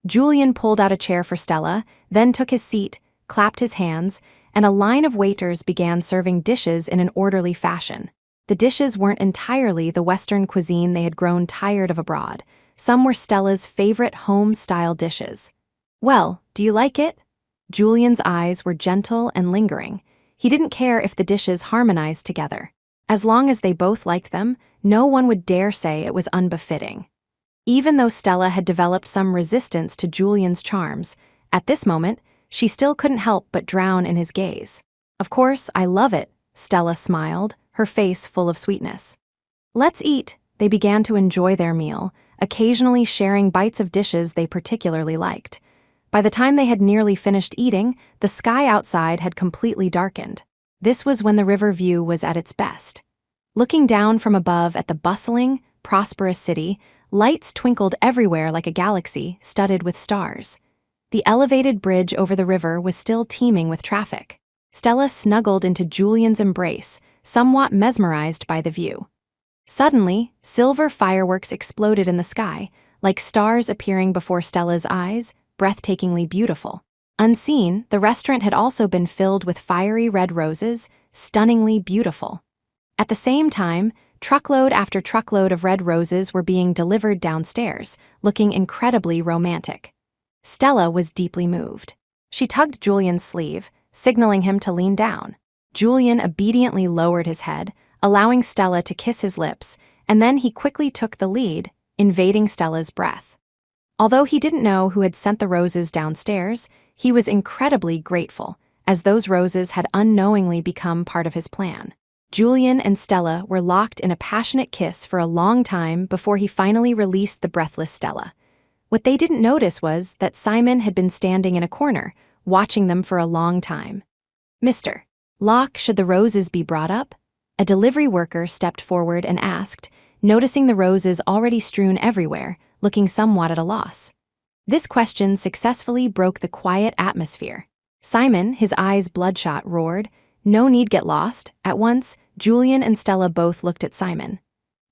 Julian pulled out a chair for Stella, then took his seat, clapped his hands, and a line of waiters began serving dishes in an orderly fashion. The dishes weren't entirely the Western cuisine they had grown tired of abroad. Some were Stella's favorite home-style dishes. "Well, do you like it?" Julian's eyes were gentle and lingering. He didn't care if the dishes harmonized together. As long as they both liked them, no one would dare say it was unbefitting. Even though Stella had developed some resistance to Julian's charms, at this moment, she still couldn't help but drown in his gaze. "Of course, I love it," Stella smiled, her face full of sweetness. "Let's eat." They began to enjoy their meal, occasionally sharing bites of dishes they particularly liked. By the time they had nearly finished eating, the sky outside had completely darkened. This was when the river view was at its best. Looking down from above at the bustling, prosperous city, lights twinkled everywhere like a galaxy studded with stars. The elevated bridge over the river was still teeming with traffic. Stella snuggled into Julian's embrace, somewhat mesmerized by the view. Suddenly, silver fireworks exploded in the sky, like stars appearing before Stella's eyes, breathtakingly beautiful. Unseen, the restaurant had also been filled with fiery red roses, stunningly beautiful. At the same time, truckload after truckload of red roses were being delivered downstairs, looking incredibly romantic. Stella was deeply moved. She tugged Julian's sleeve, signaling him to lean down. Julian obediently lowered his head, allowing Stella to kiss his lips, and then he quickly took the lead, invading Stella's breath. Although he didn't know who had sent the roses downstairs, he was incredibly grateful, as those roses had unknowingly become part of his plan. Julian and Stella were locked in a passionate kiss for a long time before he finally released the breathless Stella. What they didn't notice was that Simon had been standing in a corner, watching them for a long time. "Mr. Locke, should the roses be brought up?" A delivery worker stepped forward and asked, noticing the roses already strewn everywhere, looking somewhat at a loss. This question successfully broke the quiet atmosphere. Simon, his eyes bloodshot, roared, "No need get lost." At once, Julian and Stella both looked at Simon.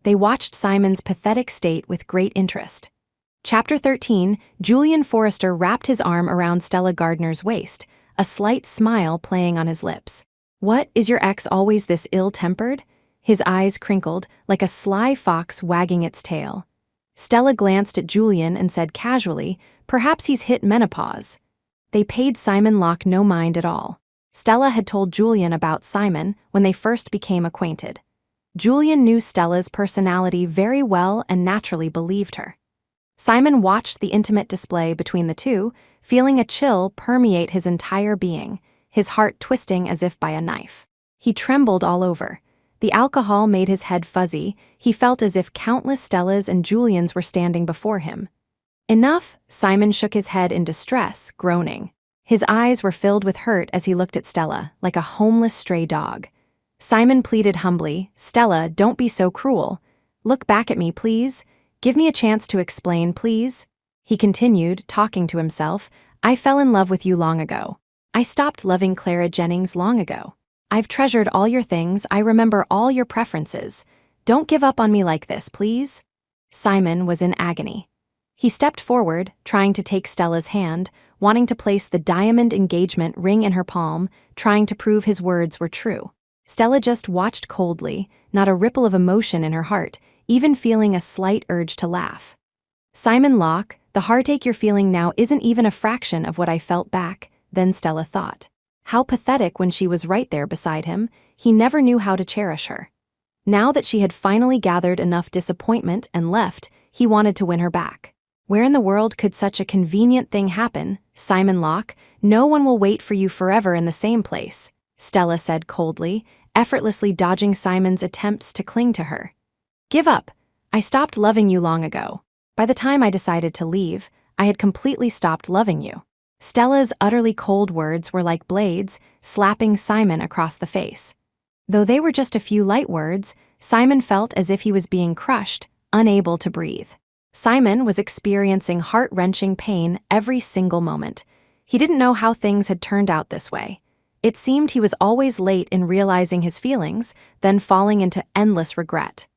They watched Simon's pathetic state with great interest. Chapter 13, Julian Forrester wrapped his arm around Stella Gardner's waist, a slight smile playing on his lips. "What, is your ex always this ill-tempered?" His eyes crinkled, like a sly fox wagging its tail. Stella glanced at Julian and said casually, "Perhaps he's hit menopause." They paid Simon Locke no mind at all. Stella had told Julian about Simon when they first became acquainted. Julian knew Stella's personality very well and naturally believed her. Simon watched the intimate display between the two, feeling a chill permeate his entire being, his heart twisting as if by a knife. He trembled all over. The alcohol made his head fuzzy. He felt as if countless Stellas and Julians were standing before him. "Enough," Simon shook his head in distress, groaning. His eyes were filled with hurt as he looked at Stella, like a homeless stray dog. Simon pleaded humbly, "Stella, don't be so cruel. Look back at me, please. Give me a chance to explain, please." He continued, talking to himself, "I fell in love with you long ago. I stopped loving Clara Jennings long ago. I've treasured all your things, I remember all your preferences. Don't give up on me like this, please." Simon was in agony. He stepped forward, trying to take Stella's hand, wanting to place the diamond engagement ring in her palm, trying to prove his words were true. Stella just watched coldly, not a ripple of emotion in her heart, even feeling a slight urge to laugh. "Simon Locke, the heartache you're feeling now isn't even a fraction of what I felt back," then Stella thought. How pathetic when she was right there beside him. He never knew how to cherish her. Now that she had finally gathered enough disappointment and left, he wanted to win her back. "Where in the world could such a convenient thing happen? Simon Locke, no one will wait for you forever in the same place," Stella said coldly, effortlessly dodging Simon's attempts to cling to her. "Give up. I stopped loving you long ago. By the time I decided to leave, I had completely stopped loving you." Stella's utterly cold words were like blades, slapping Simon across the face. Though they were just a few light words, Simon felt as if he was being crushed, unable to breathe. Simon was experiencing heart-wrenching pain every single moment. He didn't know how things had turned out this way. It seemed he was always late in realizing his feelings, then falling into endless regret.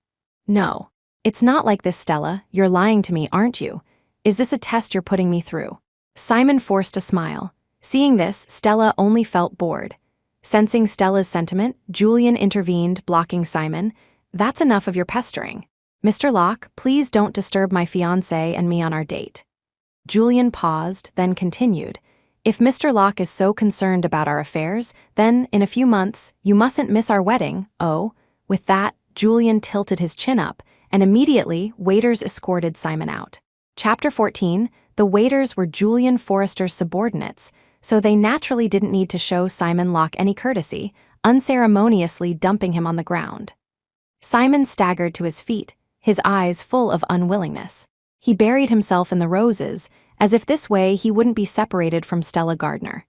"No, it's not like this, Stella. You're lying to me, aren't you? Is this a test you're putting me through?" Simon forced a smile. Seeing this, Stella only felt bored. Sensing Stella's sentiment, Julian intervened, blocking Simon. "That's enough of your pestering. Mr. Locke, please don't disturb my fiancé and me on our date." Julian paused, then continued. "If Mr. Locke is so concerned about our affairs, then, in a few months, you mustn't miss our wedding, oh." With that, Julian tilted his chin up, and immediately, waiters escorted Simon out. Chapter 14, the waiters were Julian Forrester's subordinates, so they naturally didn't need to show Simon Locke any courtesy, unceremoniously dumping him on the ground. Simon staggered to his feet, his eyes full of unwillingness. He buried himself in the roses, as if this way he wouldn't be separated from Stella Gardner.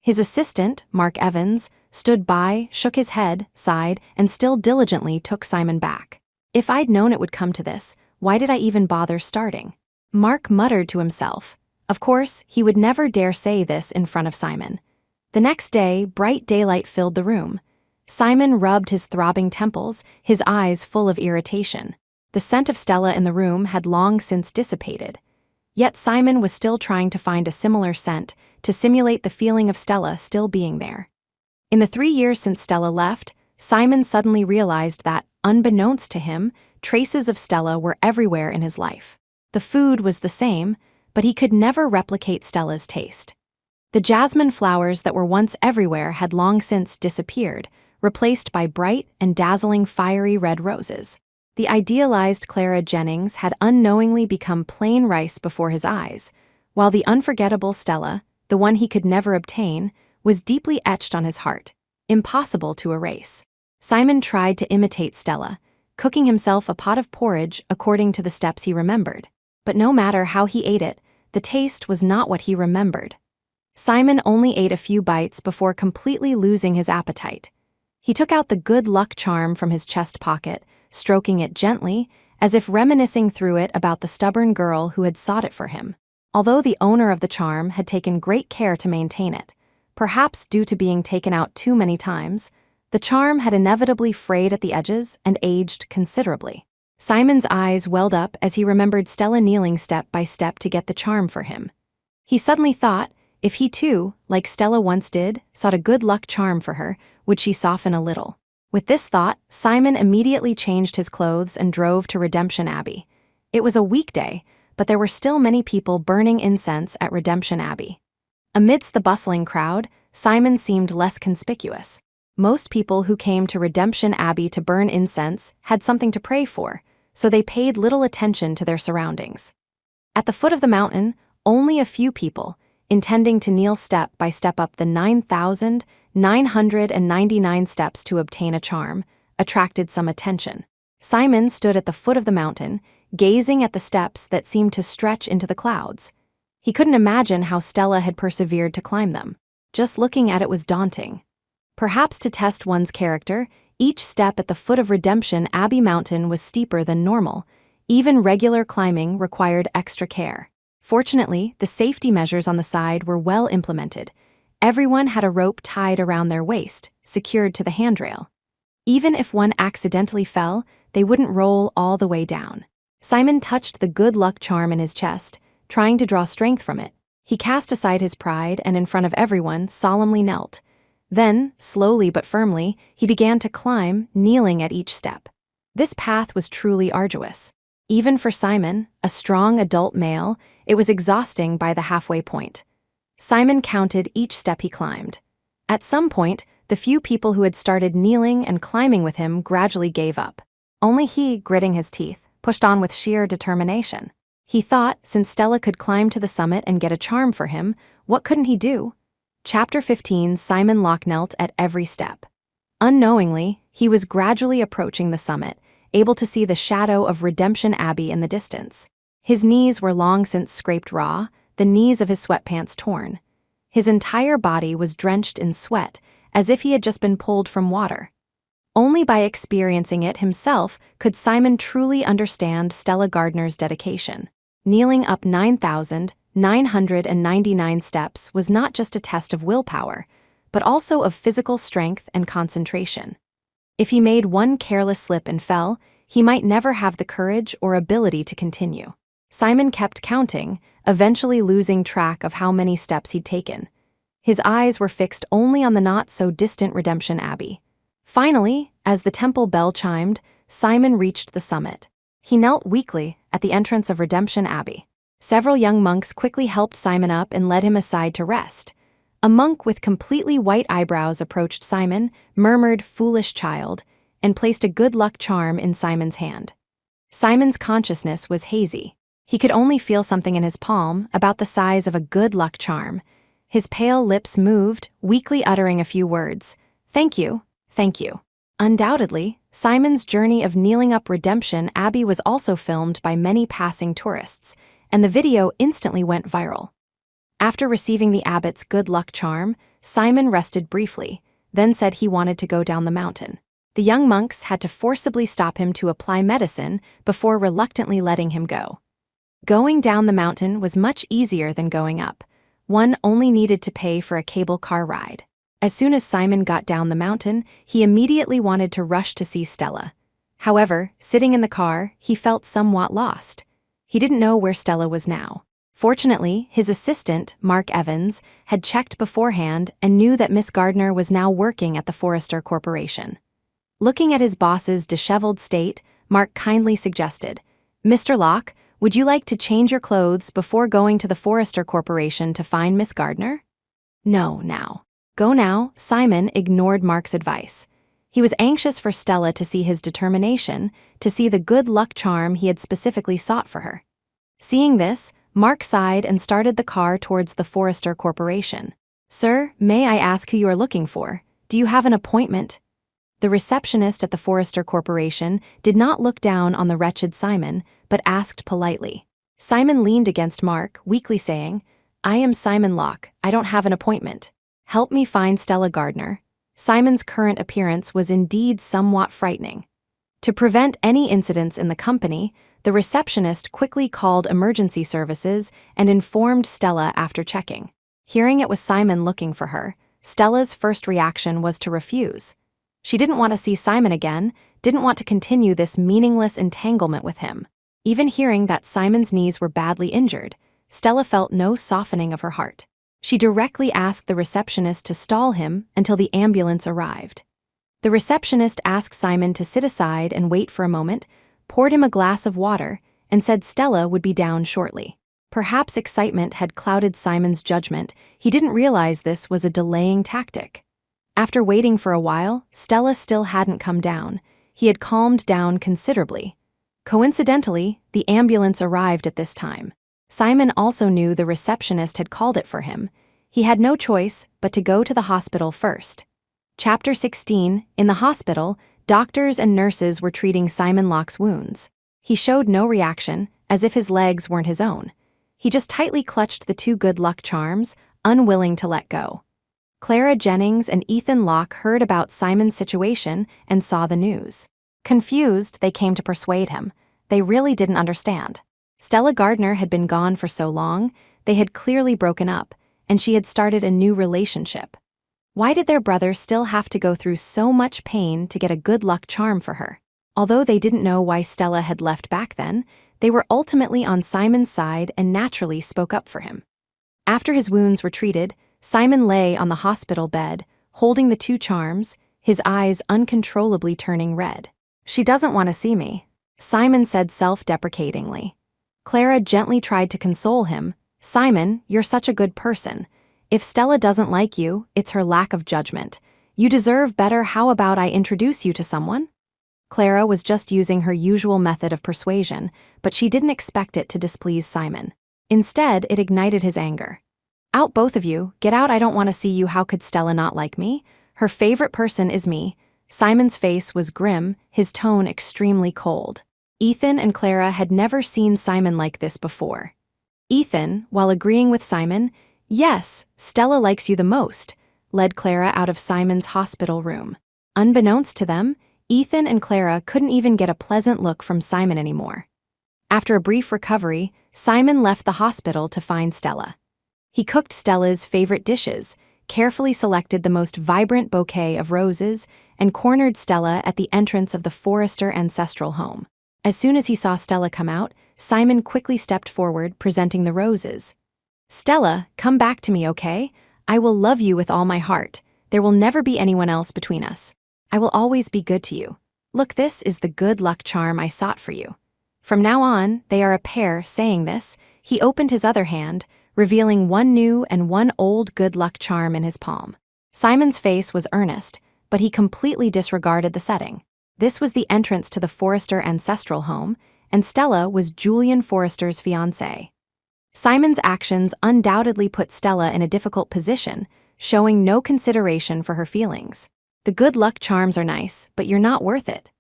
His assistant, Mark Evans, stood by, shook his head, sighed, and still diligently took Simon back. "If I'd known it would come to this, why did I even bother starting?" Mark muttered to himself. Of course, he would never dare say this in front of Simon. The next day, bright daylight filled the room. Simon rubbed his throbbing temples, his eyes full of irritation. The scent of Stella in the room had long since dissipated. Yet Simon was still trying to find a similar scent to simulate the feeling of Stella still being there. In the 3 years since Stella left, Simon suddenly realized that, unbeknownst to him, traces of Stella were everywhere in his life. The food was the same, but he could never replicate Stella's taste. The jasmine flowers that were once everywhere had long since disappeared, replaced by bright and dazzling fiery red roses. The idealized Clara Jennings had unknowingly become plain rice before his eyes, while the unforgettable Stella, the one he could never obtain, was deeply etched on his heart, impossible to erase. Simon tried to imitate Stella, cooking himself a pot of porridge according to the steps he remembered. But no matter how he ate it, the taste was not what he remembered. Simon only ate a few bites before completely losing his appetite. He took out the good luck charm from his chest pocket, stroking it gently, as if reminiscing through it about the stubborn girl who had sought it for him. Although the owner of the charm had taken great care to maintain it, perhaps due to being taken out too many times, the charm had inevitably frayed at the edges and aged considerably. Simon's eyes welled up as he remembered Stella kneeling step by step to get the charm for him. He suddenly thought, if he too, like Stella once did, sought a good luck charm for her, would she soften a little? With this thought, Simon immediately changed his clothes and drove to Redemption Abbey. It was a weekday, but there were still many people burning incense at Redemption Abbey. Amidst the bustling crowd, Simon seemed less conspicuous. Most people who came to Redemption Abbey to burn incense had something to pray for, so they paid little attention to their surroundings. At the foot of the mountain, only a few people, intending to kneel step by step up the 9,999 steps to obtain a charm, attracted some attention. Simon stood at the foot of the mountain, gazing at the steps that seemed to stretch into the clouds. He couldn't imagine how Stella had persevered to climb them. Just looking at it was daunting. Perhaps to test one's character, each step at the foot of Redemption Abbey Mountain was steeper than normal. Even regular climbing required extra care. Fortunately, the safety measures on the side were well implemented. Everyone had a rope tied around their waist, secured to the handrail. Even if one accidentally fell, they wouldn't roll all the way down. Simon touched the good luck charm in his chest, trying to draw strength from it. He cast aside his pride and in front of everyone solemnly knelt. Then, slowly but firmly, he began to climb, kneeling at each step. This path was truly arduous. Even for Simon, a strong adult male, it was exhausting by the halfway point. Simon counted each step he climbed. At some point, the few people who had started kneeling and climbing with him gradually gave up. Only he, gritting his teeth, pushed on with sheer determination. He thought, since Stella could climb to the summit and get a charm for him, what couldn't he do? Chapter 15, Simon Locke knelt at every step. Unknowingly, he was gradually approaching the summit, able to see the shadow of Redemption Abbey in the distance. His knees were long since scraped raw, the knees of his sweatpants torn. His entire body was drenched in sweat, as if he had just been pulled from water. Only by experiencing it himself could Simon truly understand Stella Gardner's dedication. Kneeling up 9,999 steps was not just a test of willpower, but also of physical strength and concentration. If he made one careless slip and fell, he might never have the courage or ability to continue. Simon kept counting, eventually losing track of how many steps he'd taken. His eyes were fixed only on the not-so-distant Redemption Abbey. Finally, as the temple bell chimed, Simon reached the summit. He knelt weakly at the entrance of Redemption Abbey. Several young monks quickly helped Simon up and led him aside to rest. A monk with completely white eyebrows approached Simon, murmured "foolish child," and placed a good luck charm in Simon's hand. Simon's consciousness was hazy. He could only feel something in his palm, about the size of a good luck charm. His pale lips moved, weakly uttering a few words. "Thank you, thank you." Undoubtedly, Simon's journey of kneeling up Redemption Abbey was also filmed by many passing tourists, and the video instantly went viral. After receiving the abbot's good luck charm, Simon rested briefly, then said he wanted to go down the mountain. The young monks had to forcibly stop him to apply medicine before reluctantly letting him go. Going down the mountain was much easier than going up. One only needed to pay for a cable car ride. As soon as Simon got down the mountain, he immediately wanted to rush to see Stella. However, sitting in the car, he felt somewhat lost. He didn't know where Stella was now. Fortunately, his assistant, Mark Evans, had checked beforehand and knew that Miss Gardner was now working at the Forrester Corporation. Looking at his boss's disheveled state, Mark kindly suggested, "Mr. Locke, would you like to change your clothes before going to the Forrester Corporation to find Miss Gardner?" "No, now." "Go now." Simon ignored Mark's advice. He was anxious for Stella to see his determination, to see the good luck charm he had specifically sought for her. Seeing this, Mark sighed and started the car towards the Forrester Corporation. "Sir, may I ask who you are looking for? Do you have an appointment?" The receptionist at the Forrester Corporation did not look down on the wretched Simon, but asked politely. Simon leaned against Mark, weakly saying, "I am Simon Locke. I don't have an appointment. Help me find Stella Gardner." Simon's current appearance was indeed somewhat frightening. To prevent any incidents in the company, the receptionist quickly called emergency services and informed Stella after checking. Hearing it was Simon looking for her, Stella's first reaction was to refuse. She didn't want to see Simon again, didn't want to continue this meaningless entanglement with him. Even hearing that Simon's knees were badly injured, Stella felt no softening of her heart. She directly asked the receptionist to stall him until the ambulance arrived. The receptionist asked Simon to sit aside and wait for a moment, poured him a glass of water, and said Stella would be down shortly. Perhaps excitement had clouded Simon's judgment. He didn't realize this was a delaying tactic. After waiting for a while, Stella still hadn't come down. He had calmed down considerably. Coincidentally, the ambulance arrived at this time. Simon also knew the receptionist had called it for him. He had no choice but to go to the hospital first. Chapter 16. In the hospital, doctors and nurses were treating Simon Locke's wounds. He showed no reaction, as if his legs weren't his own. He just tightly clutched the two good luck charms, unwilling to let go. Clara Jennings and Ethan Locke heard about Simon's situation and saw the news. Confused, they came to persuade him. They really didn't understand. Stella Gardner had been gone for so long, they had clearly broken up, and she had started a new relationship. Why did their brother still have to go through so much pain to get a good luck charm for her? Although they didn't know why Stella had left back then, they were ultimately on Simon's side and naturally spoke up for him. After his wounds were treated, Simon lay on the hospital bed, holding the two charms, his eyes uncontrollably turning red. "She doesn't want to see me," Simon said self-deprecatingly. Clara gently tried to console him. "Simon, you're such a good person. If Stella doesn't like you, it's her lack of judgment. You deserve better. How about I introduce you to someone?" Clara was just using her usual method of persuasion, but she didn't expect it to displease Simon. Instead, it ignited his anger. "Out both of you, get out. I don't want to see you. How could Stella not like me? Her favorite person is me." Simon's face was grim, his tone extremely cold. Ethan and Clara had never seen Simon like this before. Ethan, while agreeing with Simon, "Yes, Stella likes you the most," led Clara out of Simon's hospital room. Unbeknownst to them, Ethan and Clara couldn't even get a pleasant look from Simon anymore. After a brief recovery, Simon left the hospital to find Stella. He cooked Stella's favorite dishes, carefully selected the most vibrant bouquet of roses, and cornered Stella at the entrance of the Forrester ancestral home. As soon as he saw Stella come out, Simon quickly stepped forward, presenting the roses. "Stella, come back to me, okay? I will love you with all my heart. There will never be anyone else between us. I will always be good to you. Look, this is the good luck charm I sought for you. From now on, they are a pair." Saying this, he opened his other hand, revealing one new and one old good luck charm in his palm. Simon's face was earnest, but he completely disregarded the setting. This was the entrance to the Forrester ancestral home, and Stella was Julian Forrester's fiancée. Simon's actions undoubtedly put Stella in a difficult position, showing no consideration for her feelings. "The good luck charms are nice, but you're not worth it."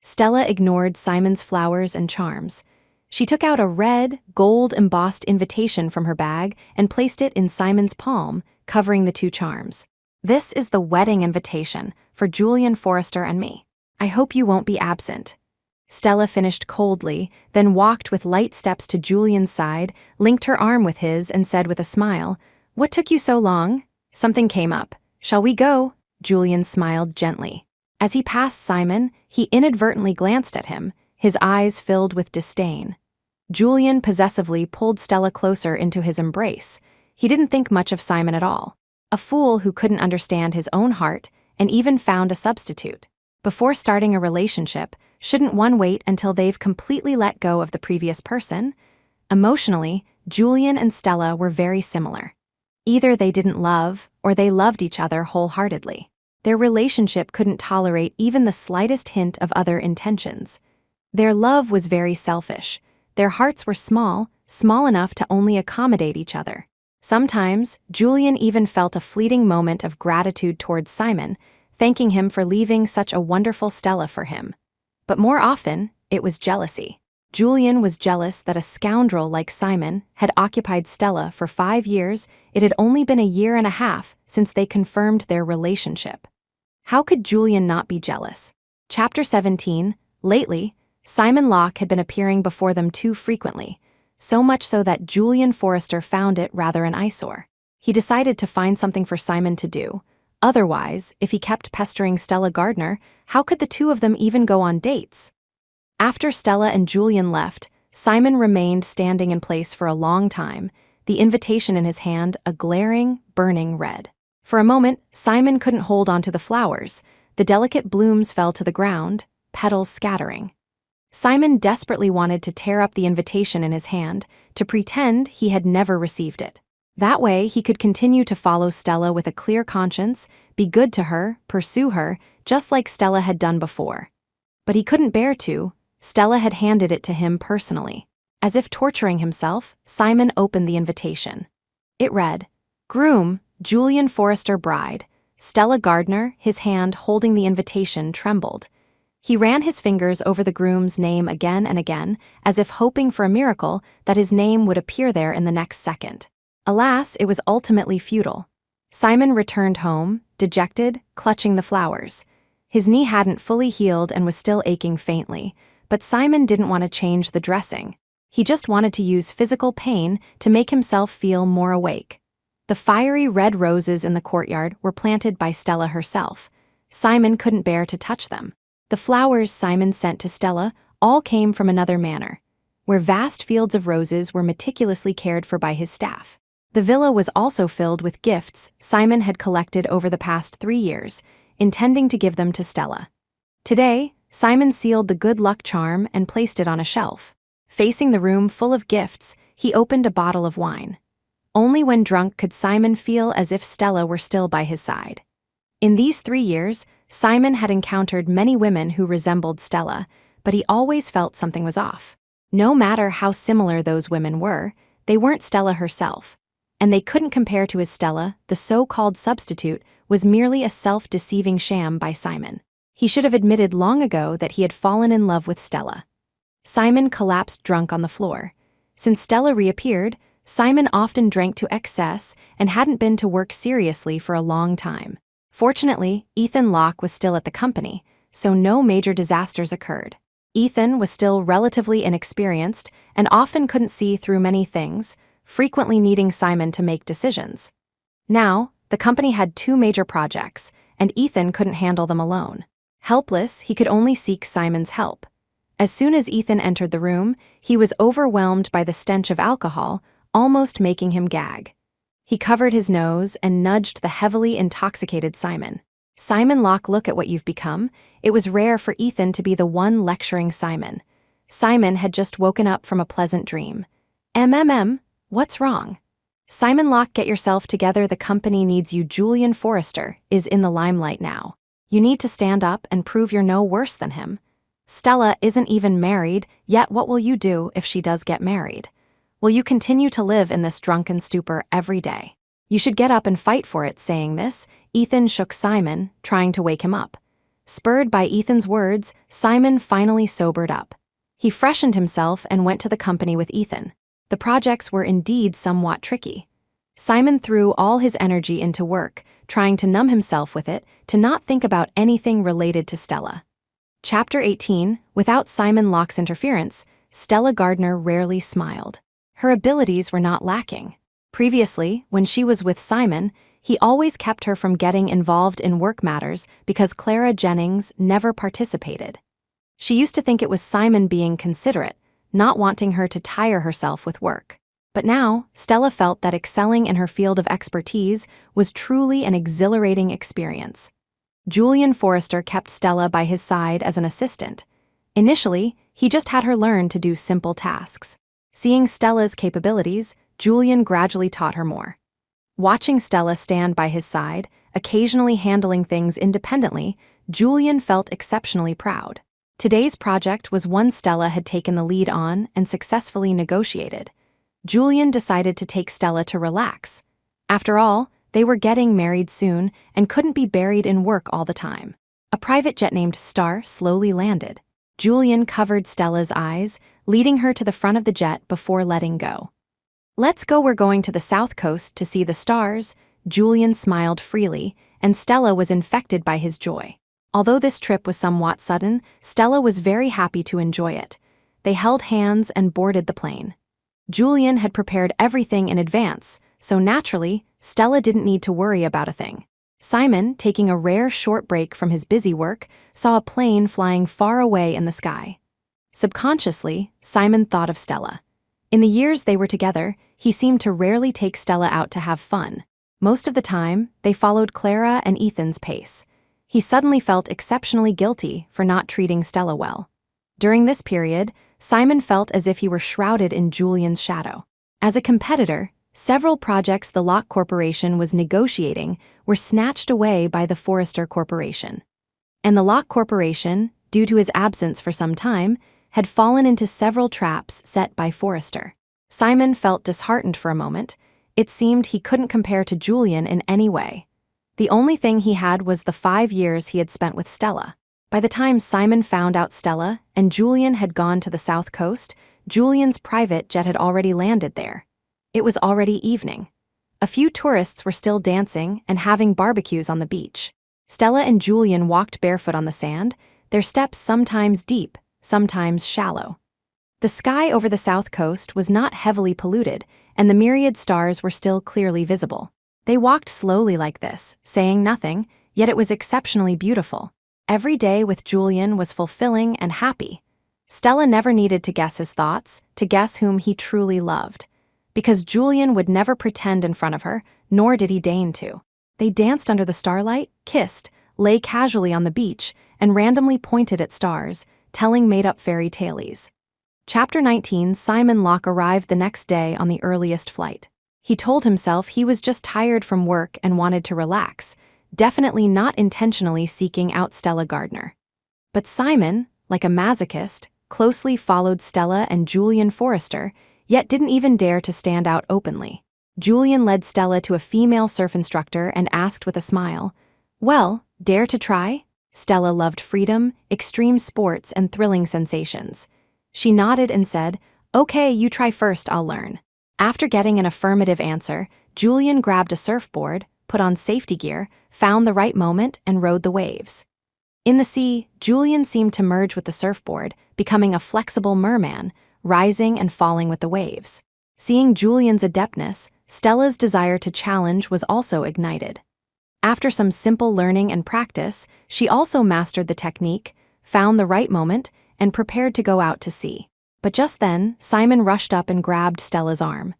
Stella ignored Simon's flowers and charms. She took out a red, gold-embossed invitation from her bag and placed it in Simon's palm, covering the two charms. "This is the wedding invitation for Julian Forrester and me. I hope you won't be absent." Stella finished coldly, then walked with light steps to Julian's side, linked her arm with his, and said with a smile, "What took you so long?" "Something came up. Shall we go?" Julian smiled gently. As he passed Simon, he inadvertently glanced at him, his eyes filled with disdain. Julian possessively pulled Stella closer into his embrace. He didn't think much of Simon at all. A fool who couldn't understand his own heart and even found a substitute. Before starting a relationship, shouldn't one wait until they've completely let go of the previous person? Emotionally, Julian and Stella were very similar. Either they didn't love, or they loved each other wholeheartedly. Their relationship couldn't tolerate even the slightest hint of other intentions. Their love was very selfish. Their hearts were small, small enough to only accommodate each other. Sometimes, Julian even felt a fleeting moment of gratitude towards Simon, thanking him for leaving such a wonderful Stella for him. But more often, it was jealousy. Julian was jealous that a scoundrel like Simon had occupied Stella for 5 years. It had only been a year and a half since they confirmed their relationship. How could Julian not be jealous? Chapter 17. Lately, Simon Locke had been appearing before them too frequently, so much so that Julian Forrester found it rather an eyesore. He decided to find something for Simon to do. Otherwise, if he kept pestering Stella Gardner, how could the two of them even go on dates? After Stella and Julian left, Simon remained standing in place for a long time, the invitation in his hand a glaring, burning red. For a moment, Simon couldn't hold onto the flowers. The delicate blooms fell to the ground, petals scattering. Simon desperately wanted to tear up the invitation in his hand, to pretend he had never received it. That way, he could continue to follow Stella with a clear conscience, be good to her, pursue her, just like Stella had done before. But he couldn't bear to. Stella had handed it to him personally. As if torturing himself, Simon opened the invitation. It read, "Groom, Julian Forrester bride." Stella Gardner, his hand holding the invitation, trembled. He ran his fingers over the groom's name again and again, as if hoping for a miracle that his name would appear there in the next second. Alas, it was ultimately futile. Simon returned home, dejected, clutching the flowers. His knee hadn't fully healed and was still aching faintly, but Simon didn't want to change the dressing. He just wanted to use physical pain to make himself feel more awake. The fiery red roses in the courtyard were planted by Stella herself. Simon couldn't bear to touch them. The flowers Simon sent to Stella all came from another manor, where vast fields of roses were meticulously cared for by his staff. The villa was also filled with gifts Simon had collected over the past 3 years, intending to give them to Stella. Today, Simon sealed the good luck charm and placed it on a shelf. Facing the room full of gifts, he opened a bottle of wine. Only when drunk could Simon feel as if Stella were still by his side. In these 3 years, Simon had encountered many women who resembled Stella, but he always felt something was off. No matter how similar those women were, they weren't Stella herself. And they couldn't compare to his Stella. The so-called substitute was merely a self-deceiving sham by Simon. He should have admitted long ago that he had fallen in love with Stella. Simon collapsed drunk on the floor. Since Stella reappeared, Simon often drank to excess and hadn't been to work seriously for a long time. Fortunately, Ethan Locke was still at the company, so no major disasters occurred. Ethan was still relatively inexperienced and often couldn't see through many things, frequently needing Simon to make decisions. Now, the company had 2 major projects, and Ethan couldn't handle them alone. Helpless, he could only seek Simon's help. As soon as Ethan entered the room, he was overwhelmed by the stench of alcohol, almost making him gag. He covered his nose and nudged the heavily intoxicated Simon. "Simon Locke, look at what you've become." It was rare for Ethan to be the one lecturing Simon. Simon had just woken up from a pleasant dream. What's wrong?" "Simon Locke, get yourself together. The company needs you. Julian Forrester is in the limelight now. You need to stand up and prove you're no worse than him. Stella isn't even married, yet what will you do if she does get married? Will you continue to live in this drunken stupor every day? You should get up and fight for it." Saying this, Ethan shook Simon, trying to wake him up. Spurred by Ethan's words, Simon finally sobered up. He freshened himself and went to the company with Ethan. The projects were indeed somewhat tricky. Simon threw all his energy into work, trying to numb himself with it, to not think about anything related to Stella. Chapter 18. Without Simon Locke's interference, Stella Gardner rarely smiled. Her abilities were not lacking. Previously, when she was with Simon, he always kept her from getting involved in work matters because Clara Jennings never participated. She used to think it was Simon being considerate, not wanting her to tire herself with work. But now, Stella felt that excelling in her field of expertise was truly an exhilarating experience. Julian Forrester kept Stella by his side as an assistant. Initially, he just had her learn to do simple tasks. Seeing Stella's capabilities, Julian gradually taught her more. Watching Stella stand by his side, occasionally handling things independently, Julian felt exceptionally proud. Today's project was one Stella had taken the lead on and successfully negotiated. Julian decided to take Stella to relax. After all, they were getting married soon and couldn't be buried in work all the time. A private jet named Star slowly landed. Julian covered Stella's eyes, leading her to the front of the jet before letting go. "Let's go, we're going to the south coast to see the stars." Julian smiled freely, and Stella was infected by his joy. Although this trip was somewhat sudden, Stella was very happy to enjoy it. They held hands and boarded the plane. Julian had prepared everything in advance, so naturally, Stella didn't need to worry about a thing. Simon, taking a rare short break from his busy work, saw a plane flying far away in the sky. Subconsciously, Simon thought of Stella. In the years they were together, he seemed to rarely take Stella out to have fun. Most of the time, they followed Clara and Ethan's pace. He suddenly felt exceptionally guilty for not treating Stella well. During this period, Simon felt as if he were shrouded in Julian's shadow. As a competitor, several projects the Locke Corporation was negotiating were snatched away by the Forrester Corporation. And the Locke Corporation, due to his absence for some time, had fallen into several traps set by Forrester. Simon felt disheartened for a moment. It seemed he couldn't compare to Julian in any way. The only thing he had was the 5 years he had spent with Stella. By the time Simon found out Stella and Julian had gone to the south coast, Julian's private jet had already landed there. It was already evening. A few tourists were still dancing and having barbecues on the beach. Stella and Julian walked barefoot on the sand, their steps sometimes deep, sometimes shallow. The sky over the south coast was not heavily polluted, and the myriad stars were still clearly visible. They walked slowly like this, saying nothing, yet it was exceptionally beautiful. Every day with Julian was fulfilling and happy. Stella never needed to guess his thoughts, to guess whom he truly loved. Because Julian would never pretend in front of her, nor did he deign to. They danced under the starlight, kissed, lay casually on the beach, and randomly pointed at stars, telling made-up fairy tales. Chapter 19. Simon Locke arrived the next day on the earliest flight. He told himself he was just tired from work and wanted to relax, definitely not intentionally seeking out Stella Gardner. But Simon, like a masochist, closely followed Stella and Julian Forrester, yet didn't even dare to stand out openly. Julian led Stella to a female surf instructor and asked with a smile, "Well, dare to try?" Stella loved freedom, extreme sports, and thrilling sensations. She nodded and said, "Okay, you try first, I'll learn." After getting an affirmative answer, Julian grabbed a surfboard, put on safety gear, found the right moment, and rode the waves. In the sea, Julian seemed to merge with the surfboard, becoming a flexible merman, rising and falling with the waves. Seeing Julian's adeptness, Stella's desire to challenge was also ignited. After some simple learning and practice, she also mastered the technique, found the right moment, and prepared to go out to sea. But just then, Simon rushed up and grabbed Stella's arm.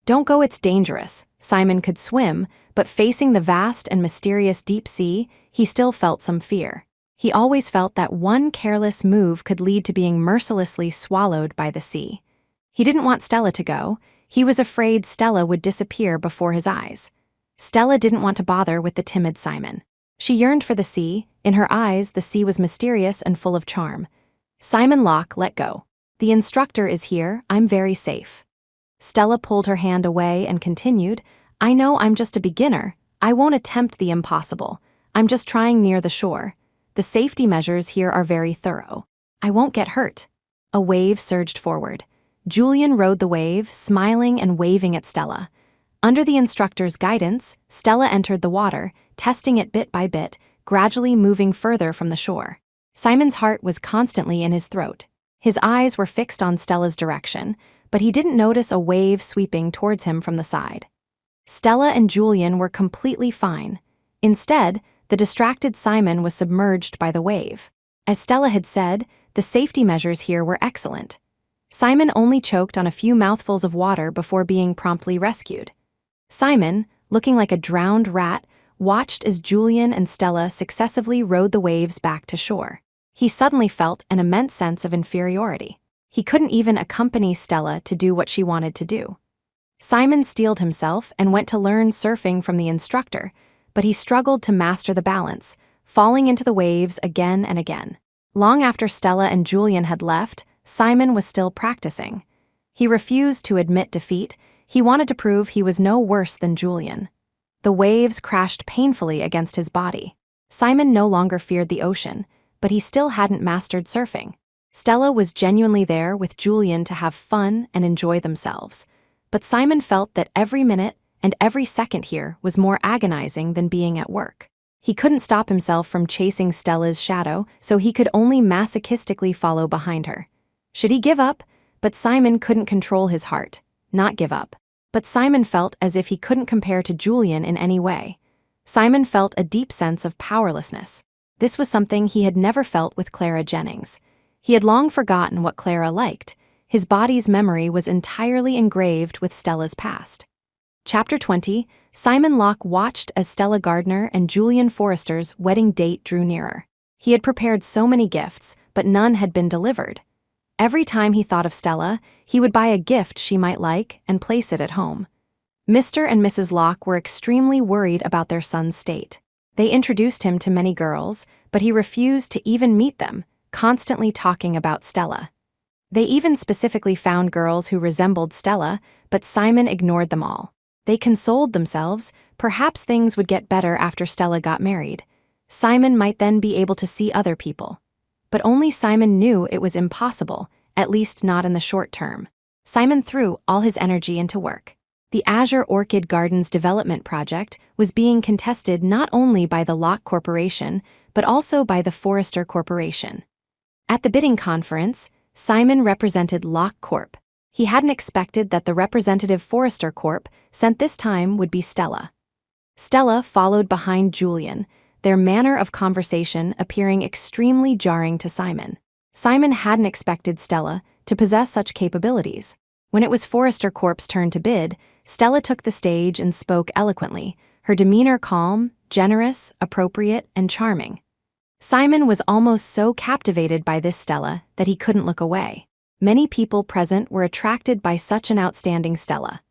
"Don't go, it's dangerous." Simon could swim, but facing the vast and mysterious deep sea, he still felt some fear. He always felt that one careless move could lead to being mercilessly swallowed by the sea. He didn't want Stella to go. He was afraid Stella would disappear before his eyes. Stella didn't want to bother with the timid Simon. She yearned for the sea. In her eyes, the sea was mysterious and full of charm. Simon Locke let go. "The instructor is here, I'm very safe." Stella pulled her hand away and continued, "I know I'm just a beginner. I won't attempt the impossible. I'm just trying near the shore. The safety measures here are very thorough. I won't get hurt." A wave surged forward. Julian rode the wave, smiling and waving at Stella. Under the instructor's guidance, Stella entered the water, testing it bit by bit, gradually moving further from the shore. Simon's heart was constantly in his throat. His eyes were fixed on Stella's direction, but he didn't notice a wave sweeping towards him from the side. Stella and Julian were completely fine. Instead, the distracted Simon was submerged by the wave. As Stella had said, the safety measures here were excellent. Simon only choked on a few mouthfuls of water before being promptly rescued. Simon, looking like a drowned rat, watched as Julian and Stella successively rode the waves back to shore. He suddenly felt an immense sense of inferiority. He couldn't even accompany Stella to do what she wanted to do. Simon steeled himself and went to learn surfing from the instructor, but he struggled to master the balance, falling into the waves again and again. Long after Stella and Julian had left, Simon was still practicing. He refused to admit defeat. He wanted to prove he was no worse than Julian. The waves crashed painfully against his body. Simon no longer feared the ocean, but he still hadn't mastered surfing. Stella was genuinely there with Julian to have fun and enjoy themselves, but Simon felt that every minute and every second here was more agonizing than being at work. He couldn't stop himself from chasing Stella's shadow, so he could only masochistically follow behind her. Should he give up? But Simon couldn't control his heart. Not give up. But Simon felt as if he couldn't compare to Julian in any way. Simon felt a deep sense of powerlessness. This was something he had never felt with Clara Jennings. He had long forgotten what Clara liked. His body's memory was entirely engraved with Stella's past. Chapter 20, Simon Locke watched as Stella Gardner and Julian Forrester's wedding date drew nearer. He had prepared so many gifts, but none had been delivered. Every time he thought of Stella, he would buy a gift she might like and place it at home. Mr. and Mrs. Locke were extremely worried about their son's state. They introduced him to many girls, but he refused to even meet them, constantly talking about Stella. They even specifically found girls who resembled Stella, but Simon ignored them all. They consoled themselves, perhaps things would get better after Stella got married. Simon might then be able to see other people. But only Simon knew it was impossible, at least not in the short term. Simon threw all his energy into work. The Azure Orchid Gardens development project was being contested not only by the Locke Corporation, but also by the Forrester Corporation. At the bidding conference, Simon represented Locke Corp. He hadn't expected that the representative Forrester Corp sent this time would be Stella. Stella followed behind Julian, their manner of conversation appearing extremely jarring to Simon. Simon hadn't expected Stella to possess such capabilities. When it was Forrester Corp's turn to bid, Stella took the stage and spoke eloquently, her demeanor calm, generous, appropriate, and charming. Simon was almost so captivated by this Stella that he couldn't look away. Many people present were attracted by such an outstanding Stella.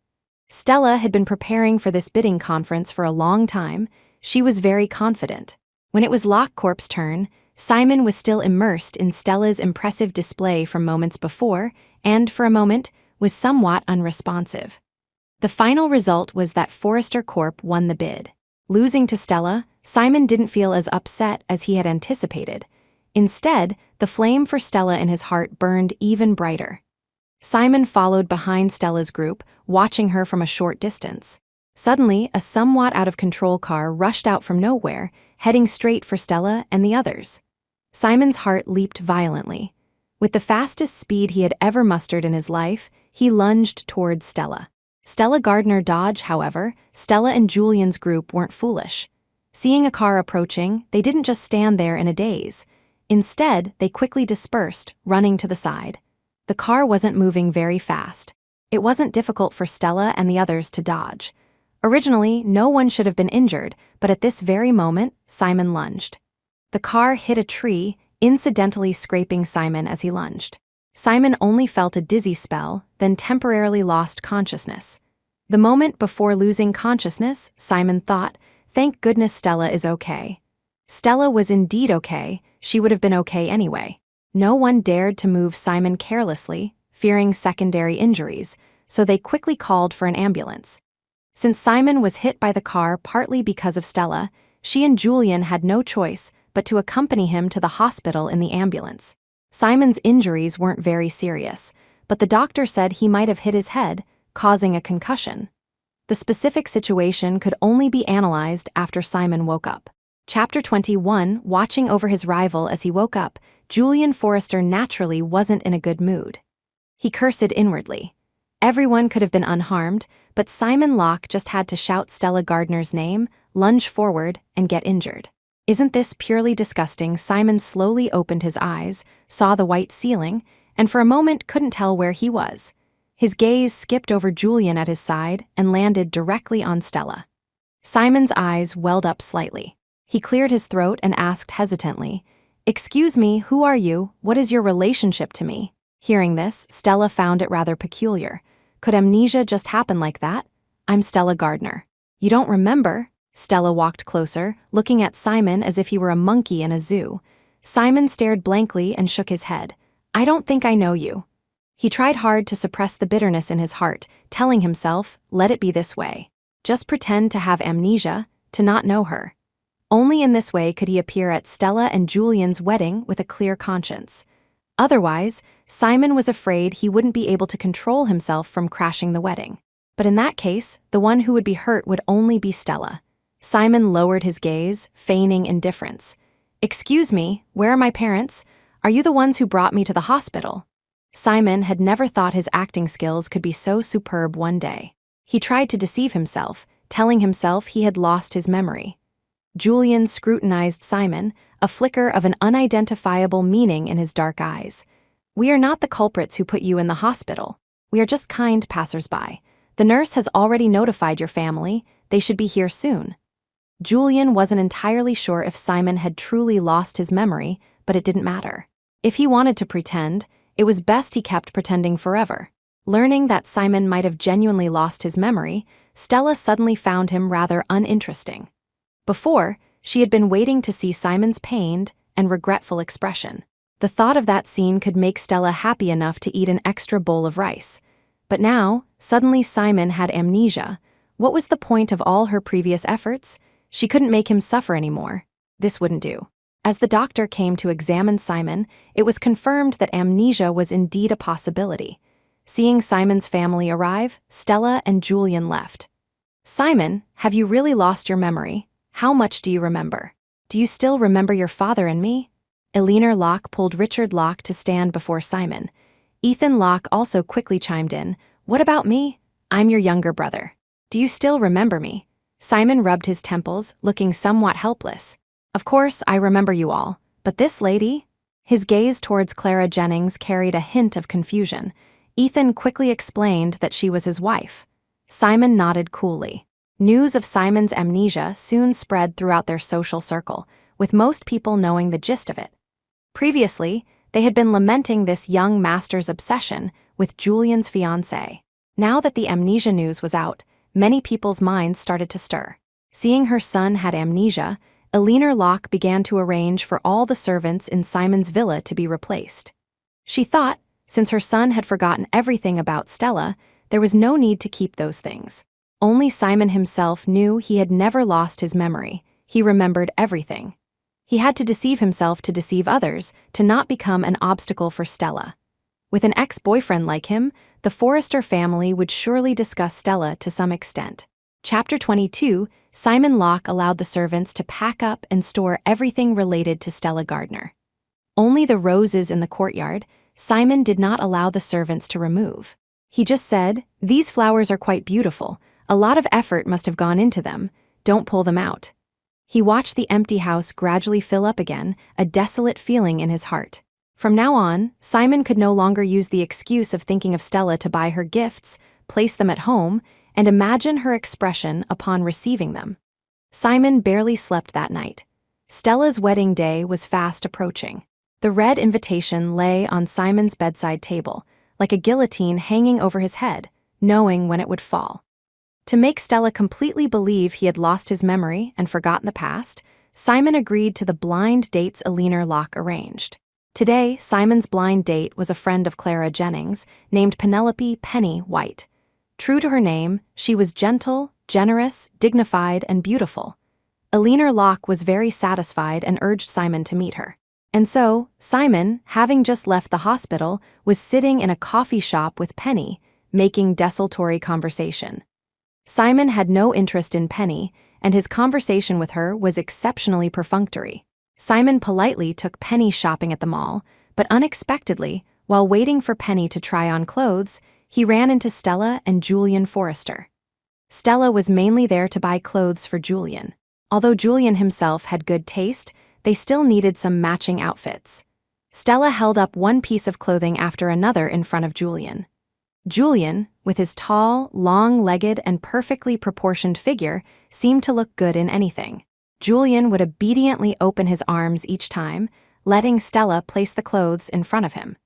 Stella had been preparing for this bidding conference for a long time. She was very confident. When it was Locke Corp's turn, Simon was still immersed in Stella's impressive display from moments before, and for a moment, was somewhat unresponsive. The final result was that Forrester Corp won the bid. Losing to Stella, Simon didn't feel as upset as he had anticipated. Instead, the flame for Stella in his heart burned even brighter. Simon followed behind Stella's group, watching her from a short distance. Suddenly, a somewhat out-of-control car rushed out from nowhere, heading straight for Stella and the others. Simon's heart leaped violently. With the fastest speed he had ever mustered in his life, he lunged towards Stella. Stella Gardner dodged, however. Stella and Julian's group weren't foolish. Seeing a car approaching, they didn't just stand there in a daze. Instead, they quickly dispersed, running to the side. The car wasn't moving very fast. It wasn't difficult for Stella and the others to dodge. Originally, no one should have been injured, but at this very moment, Simon lunged. The car hit a tree, incidentally scraping Simon as he lunged. Simon only felt a dizzy spell, then temporarily lost consciousness. The moment before losing consciousness, Simon thought, "Thank goodness Stella is okay." Stella was indeed okay. She would have been okay anyway. No one dared to move Simon carelessly, fearing secondary injuries, so they quickly called for an ambulance. Since Simon was hit by the car partly because of Stella, she and Julian had no choice but to accompany him to the hospital in the ambulance. Simon's injuries weren't very serious, but the doctor said he might have hit his head, causing a concussion. The specific situation could only be analyzed after Simon woke up. Chapter 21, watching over his rival as he woke up, Julian Forrester naturally wasn't in a good mood. He cursed inwardly. Everyone could have been unharmed, but Simon Locke just had to shout Stella Gardner's name, lunge forward, and get injured. Isn't this purely disgusting? Simon slowly opened his eyes, saw the white ceiling, and for a moment couldn't tell where he was. His gaze skipped over Julian at his side and landed directly on Stella. Simon's eyes welled up slightly. He cleared his throat and asked hesitantly, "Excuse me, who are you? What is your relationship to me?" Hearing this, Stella found it rather peculiar. Could amnesia just happen like that? "I'm Stella Gardner." "You don't remember?" Stella walked closer, looking at Simon as if he were a monkey in a zoo. Simon stared blankly and shook his head. I don't think I know you. He tried hard to suppress the bitterness in his heart, telling himself, let it be this way. Just pretend to have amnesia, to not know her. Only in this way could he appear at Stella and Julian's wedding with a clear conscience. Otherwise, Simon was afraid he wouldn't be able to control himself from crashing the wedding. But in that case, the one who would be hurt would only be Stella. Simon lowered his gaze, feigning indifference. Excuse me, where are my parents? Are you the ones who brought me to the hospital? Simon had never thought his acting skills could be so superb one day. He tried to deceive himself, telling himself he had lost his memory. Julian scrutinized Simon, a flicker of an unidentifiable meaning in his dark eyes. We are not the culprits who put you in the hospital. We are just kind passersby. The nurse has already notified your family. They should be here soon. Julian wasn't entirely sure if Simon had truly lost his memory, but it didn't matter. If he wanted to pretend, it was best he kept pretending forever. Learning that Simon might have genuinely lost his memory, Stella suddenly found him rather uninteresting. Before, she had been waiting to see Simon's pained and regretful expression. The thought of that scene could make Stella happy enough to eat an extra bowl of rice. But now, suddenly Simon had amnesia. What was the point of all her previous efforts? She couldn't make him suffer anymore. This wouldn't do. As the doctor came to examine Simon, it was confirmed that amnesia was indeed a possibility. Seeing Simon's family arrive, Stella and Julian left. Simon, have you really lost your memory? How much do you remember? Do you still remember your father and me? Eleanor Locke pulled Richard Locke to stand before Simon. Ethan Locke also quickly chimed in. What about me? I'm your younger brother. Do you still remember me? Simon rubbed his temples, looking somewhat helpless. Of course, I remember you all. But this lady? His gaze towards Clara Jennings carried a hint of confusion. Ethan quickly explained that she was his wife. Simon nodded coolly. News of Simon's amnesia soon spread throughout their social circle, with most people knowing the gist of it. Previously, they had been lamenting this young master's obsession with Julian's fiancée. Now that the amnesia news was out, many people's minds started to stir. Seeing her son had amnesia, Eleanor Locke began to arrange for all the servants in Simon's villa to be replaced. She thought, since her son had forgotten everything about Stella, there was no need to keep those things. Only Simon himself knew he had never lost his memory. He remembered everything. He had to deceive himself to deceive others, to not become an obstacle for Stella. With an ex-boyfriend like him, the Forrester family would surely discuss Stella to some extent. Chapter 22, Simon Locke allowed the servants to pack up and store everything related to Stella Gardner. Only the roses in the courtyard, Simon did not allow the servants to remove. He just said, "These flowers are quite beautiful. A lot of effort must have gone into them. Don't pull them out." He watched the empty house gradually fill up again, a desolate feeling in his heart. From now on, Simon could no longer use the excuse of thinking of Stella to buy her gifts, place them at home, and imagine her expression upon receiving them. Simon barely slept that night. Stella's wedding day was fast approaching. The red invitation lay on Simon's bedside table, like a guillotine hanging over his head, knowing when it would fall. To make Stella completely believe he had lost his memory and forgotten the past, Simon agreed to the blind dates Eleanor Locke arranged. Today, Simon's blind date was a friend of Clara Jennings, named Penelope Penny White. True to her name, she was gentle, generous, dignified, and beautiful. Eleanor Locke was very satisfied and urged Simon to meet her. And so, Simon, having just left the hospital, was sitting in a coffee shop with Penny, making desultory conversation. Simon had no interest in Penny, and his conversation with her was exceptionally perfunctory. Simon politely took Penny shopping at the mall, but unexpectedly, while waiting for Penny to try on clothes, he ran into Stella and Julian Forrester. Stella was mainly there to buy clothes for Julian. Although Julian himself had good taste, they still needed some matching outfits. Stella held up one piece of clothing after another in front of Julian. Julian, with his tall, long-legged, and perfectly proportioned figure, seemed to look good in anything. Julian would obediently open his arms each time, letting Stella place the clothes in front of him.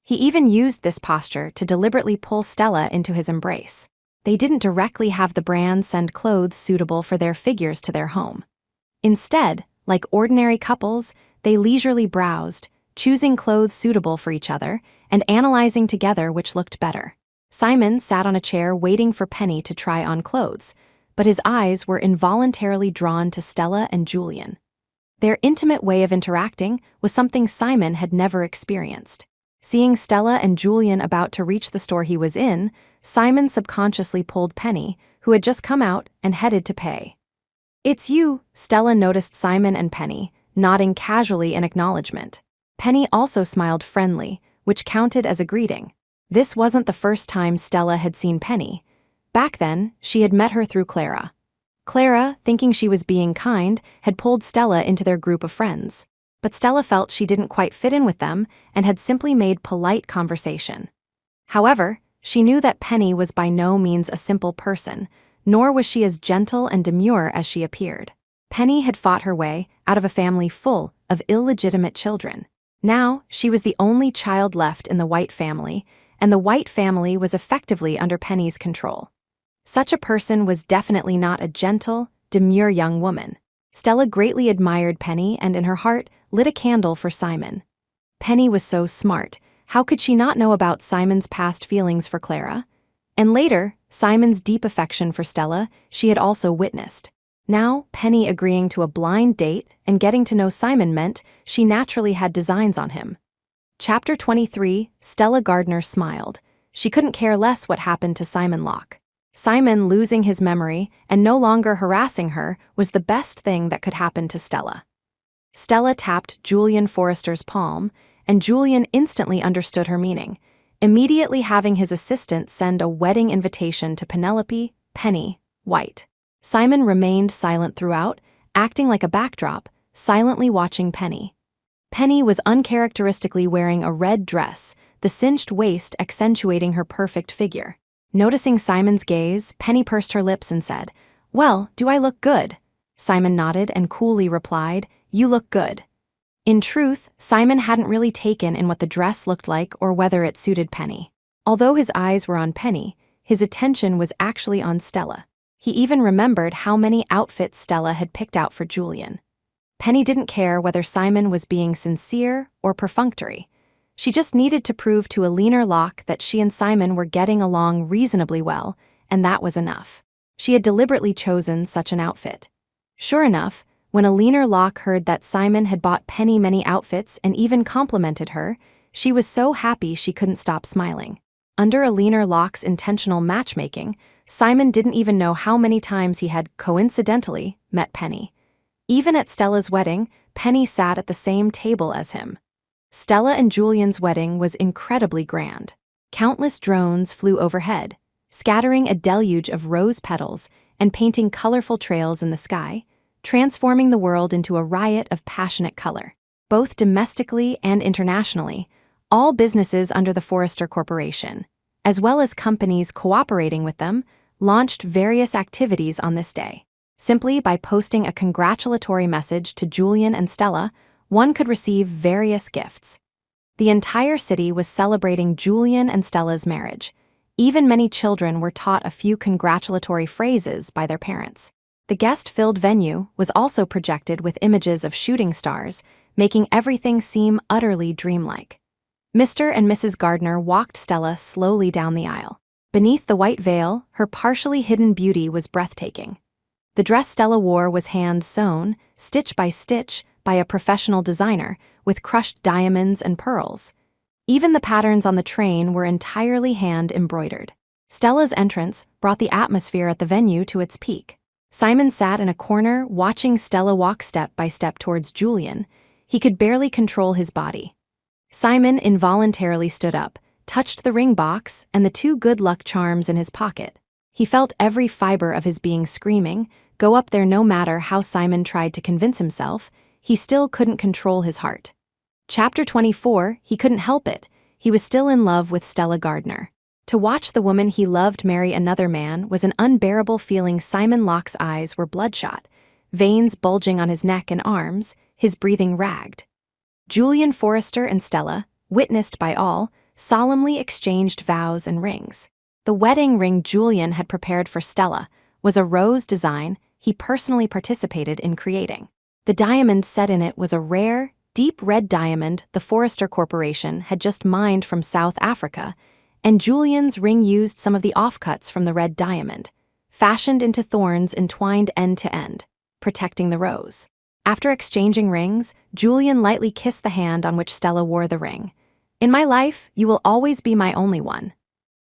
He even used this posture to deliberately pull Stella into his embrace. They didn't directly have the brand send clothes suitable for their figures to their home. Instead, like ordinary couples, they leisurely browsed, choosing clothes suitable for each other and analyzing together which looked better. Simon sat on a chair waiting for Penny to try on clothes, but his eyes were involuntarily drawn to Stella and Julian. Their intimate way of interacting was something Simon had never experienced. Seeing Stella and Julian about to reach the store he was in, Simon subconsciously pulled Penny, who had just come out and headed to pay. "It's you," Stella noticed Simon and Penny, nodding casually in acknowledgement. Penny also smiled friendly, which counted as a greeting. This wasn't the first time Stella had seen Penny. Back then, she had met her through Clara. Clara, thinking she was being kind, had pulled Stella into their group of friends. But Stella felt she didn't quite fit in with them and had simply made polite conversation. However, she knew that Penny was by no means a simple person, nor was she as gentle and demure as she appeared. Penny had fought her way out of a family full of illegitimate children. Now, she was the only child left in the White family, and the White family was effectively under Penny's control. Such a person was definitely not a gentle, demure young woman. Stella greatly admired Penny and in her heart lit a candle for Simon. Penny was so smart. How could she not know about Simon's past feelings for Clara? And later, Simon's deep affection for Stella she had also witnessed. Now, Penny agreeing to a blind date and getting to know Simon meant she naturally had designs on him. Chapter 23, Stella Gardner smiled. She couldn't care less what happened to Simon Locke. Simon losing his memory and no longer harassing her was the best thing that could happen to Stella. Stella tapped Julian Forrester's palm, and Julian instantly understood her meaning, immediately having his assistant send a wedding invitation to Penelope, Penny, White. Simon remained silent throughout, acting like a backdrop, silently watching Penny. Penny was uncharacteristically wearing a red dress, the cinched waist accentuating her perfect figure. Noticing Simon's gaze, Penny pursed her lips and said, "Well, do I look good?" Simon nodded and coolly replied, "You look good." In truth, Simon hadn't really taken in what the dress looked like or whether it suited Penny. Although his eyes were on Penny, his attention was actually on Stella. He even remembered how many outfits Stella had picked out for Julian. Penny didn't care whether Simon was being sincere or perfunctory. She just needed to prove to a leaner Locke that she and Simon were getting along reasonably well, and that was enough. She had deliberately chosen such an outfit. Sure enough, when a leaner Locke heard that Simon had bought Penny many outfits and even complimented her, she was so happy she couldn't stop smiling. Under a leaner Locke's intentional matchmaking, Simon didn't even know how many times he had, coincidentally, met Penny. Even at Stella's wedding, Penny sat at the same table as him. Stella and Julian's wedding was incredibly grand. Countless drones flew overhead, scattering a deluge of rose petals and painting colorful trails in the sky, transforming the world into a riot of passionate color. Both domestically and internationally, all businesses under the Forrester Corporation, as well as companies cooperating with them, launched various activities on this day. Simply by posting a congratulatory message to Julian and Stella, one could receive various gifts. The entire city was celebrating Julian and Stella's marriage. Even many children were taught a few congratulatory phrases by their parents. The guest-filled venue was also projected with images of shooting stars, making everything seem utterly dreamlike. Mr. and Mrs. Gardner walked Stella slowly down the aisle. Beneath the white veil, her partially hidden beauty was breathtaking. The dress Stella wore was hand-sewn, stitch by stitch, by a professional designer, with crushed diamonds and pearls. Even the patterns on the train were entirely hand-embroidered. Stella's entrance brought the atmosphere at the venue to its peak. Simon sat in a corner watching Stella walk step by step towards Julian. He could barely control his body. Simon involuntarily stood up, touched the ring box and the 2 good luck charms in his pocket. He felt every fiber of his being screaming, go up there no matter how Simon tried to convince himself, he still couldn't control his heart. Chapter 24, he couldn't help it. He was still in love with Stella Gardner. To watch the woman he loved marry another man was an unbearable feeling. Simon Locke's eyes were bloodshot, veins bulging on his neck and arms, his breathing ragged. Julian Forrester and Stella, witnessed by all, solemnly exchanged vows and rings. The wedding ring Julian had prepared for Stella was a rose design he personally participated in creating. The diamond set in it was a rare, deep red diamond the Forrester Corporation had just mined from South Africa, and Julian's ring used some of the offcuts from the red diamond, fashioned into thorns entwined end to end, protecting the rose. After exchanging rings, Julian lightly kissed the hand on which Stella wore the ring. "In my life, you will always be my only one."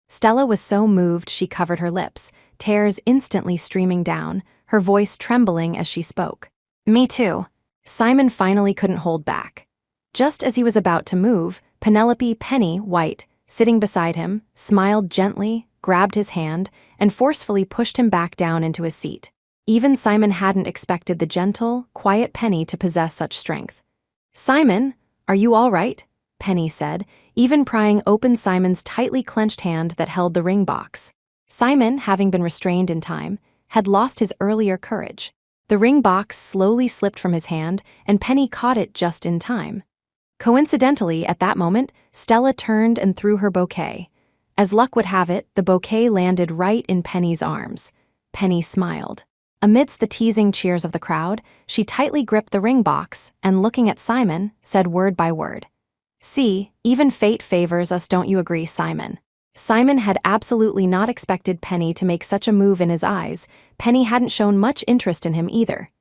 Stella was so moved she covered her lips, tears instantly streaming down, her voice trembling as she spoke. "Me too." Simon finally couldn't hold back. Just as he was about to move, Penelope Penny White, sitting beside him, smiled gently, grabbed his hand, and forcefully pushed him back down into his seat. Even Simon hadn't expected the gentle, quiet Penny to possess such strength. "Simon, are you all right?" Penny said, even prying open Simon's tightly clenched hand that held the ring box. Simon, having been restrained in time, had lost his earlier courage. The ring box slowly slipped from his hand, and Penny caught it just in time. Coincidentally, at that moment, Stella turned and threw her bouquet. As luck would have it, the bouquet landed right in Penny's arms. Penny smiled. Amidst the teasing cheers of the crowd, she tightly gripped the ring box and, looking at Simon, said word by word, "See, even fate favors us, don't you agree, Simon?" Simon had absolutely not expected Penny to make such a move in his eyes. Penny hadn't shown much interest in him either.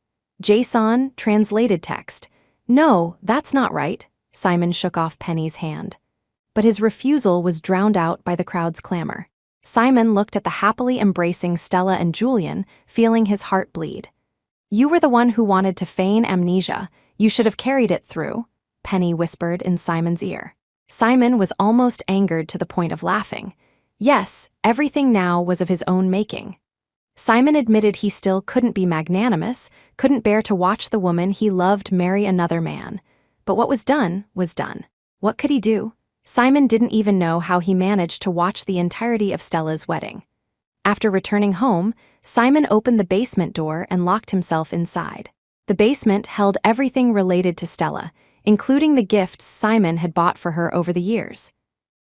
Jason translated text. "No, that's not right." Simon shook off Penny's hand. But his refusal was drowned out by the crowd's clamor. Simon looked at the happily embracing Stella and Julian, feeling his heart bleed. "You were the one who wanted to feign amnesia. You should have carried it through," Penny whispered in Simon's ear. Simon was almost angered to the point of laughing. Yes, everything now was of his own making. Simon admitted he still couldn't be magnanimous, couldn't bear to watch the woman he loved marry another man. But what was done was done. What could he do? Simon didn't even know how he managed to watch the entirety of Stella's wedding. After returning home, Simon opened the basement door and locked himself inside. The basement held everything related to Stella, including the gifts Simon had bought for her over the years.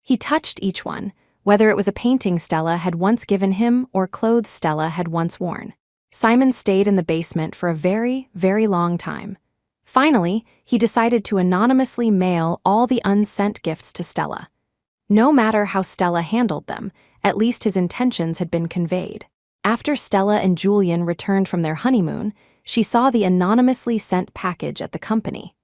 He touched each one, whether it was a painting Stella had once given him or clothes Stella had once worn. Simon stayed in the basement for a very, very long time. Finally, he decided to anonymously mail all the unsent gifts to Stella. No matter how Stella handled them, at least his intentions had been conveyed. After Stella and Julian returned from their honeymoon, she saw the anonymously sent package at the company.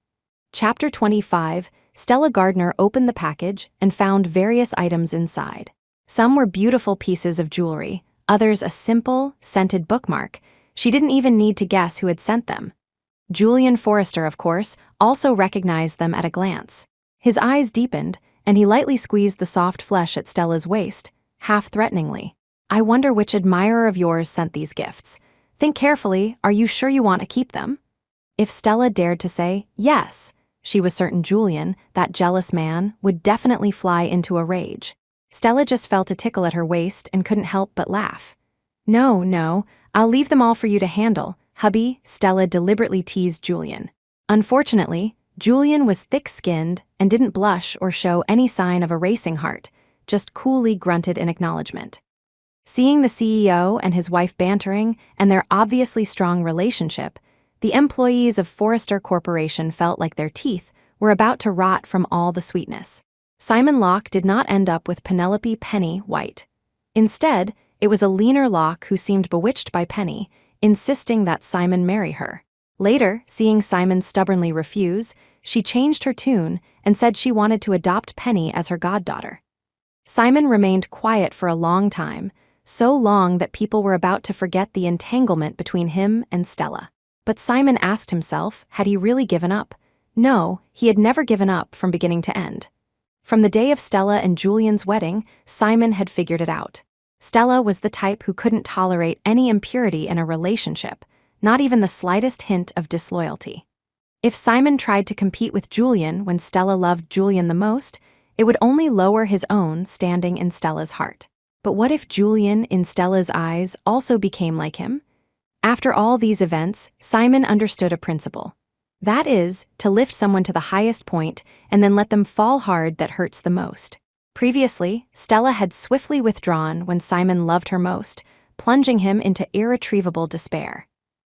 Chapter 25, Stella Gardner opened the package and found various items inside. Some were beautiful pieces of jewelry, others a simple, scented bookmark. She didn't even need to guess who had sent them. Julian Forrester, of course, also recognized them at a glance. His eyes deepened, and he lightly squeezed the soft flesh at Stella's waist, half threateningly. "I wonder which admirer of yours sent these gifts. Think carefully, are you sure you want to keep them?" If Stella dared to say yes, she was certain Julian, that jealous man, would definitely fly into a rage. Stella just felt a tickle at her waist and couldn't help but laugh. No, I'll leave them all for you to handle, hubby," Stella deliberately teased Julian. Unfortunately, Julian was thick-skinned and didn't blush or show any sign of a racing heart, just coolly grunted in acknowledgement. Seeing the CEO and his wife bantering and their obviously strong relationship, the employees of Forrester Corporation felt like their teeth were about to rot from all the sweetness. Simon Locke did not end up with Penelope Penny White. Instead, it was a leaner Locke who seemed bewitched by Penny, insisting that Simon marry her. Later, seeing Simon stubbornly refuse, she changed her tune and said she wanted to adopt Penny as her goddaughter. Simon remained quiet for a long time, so long that people were about to forget the entanglement between him and Stella. But Simon asked himself, had he really given up? No, he had never given up from beginning to end. From the day of Stella and Julian's wedding, Simon had figured it out. Stella was the type who couldn't tolerate any impurity in a relationship, not even the slightest hint of disloyalty. If Simon tried to compete with Julian when Stella loved Julian the most, it would only lower his own standing in Stella's heart. But what if Julian, in Stella's eyes, also became like him? After all these events, Simon understood a principle. That is, to lift someone to the highest point and then let them fall hard that hurts the most. Previously, Stella had swiftly withdrawn when Simon loved her most, plunging him into irretrievable despair.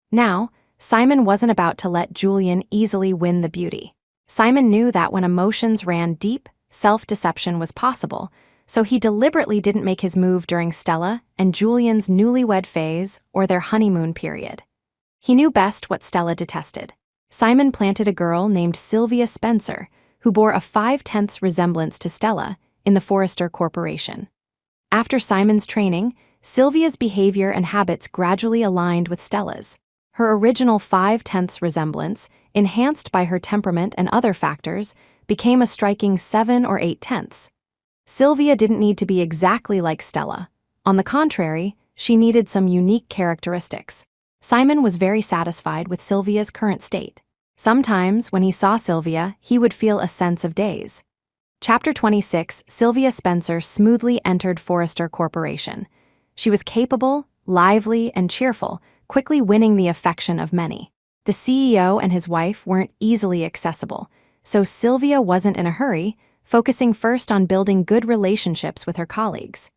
Now, Simon wasn't about to let Julian easily win the beauty. Simon knew that when emotions ran deep, self-deception was possible, so he deliberately didn't make his move during Stella and Julian's newlywed phase or their honeymoon period. He knew best what Stella detested. Simon planted a girl named Sylvia Spencer, who bore a 5/10 resemblance to Stella, in the Forrester Corporation. After Simon's training, Sylvia's behavior and habits gradually aligned with Stella's. Her original 5/10 resemblance, enhanced by her temperament and other factors, became a striking 7 or 8/10. Sylvia didn't need to be exactly like Stella. On the contrary, she needed some unique characteristics. Simon was very satisfied with Sylvia's current state. Sometimes, when he saw Sylvia, he would feel a sense of daze. Chapter 26, Sylvia Spencer smoothly entered Forrester Corporation. She was capable, lively, and cheerful, quickly winning the affection of many. The CEO and his wife weren't easily accessible, so Sylvia wasn't in a hurry, focusing first on building good relationships with her colleagues.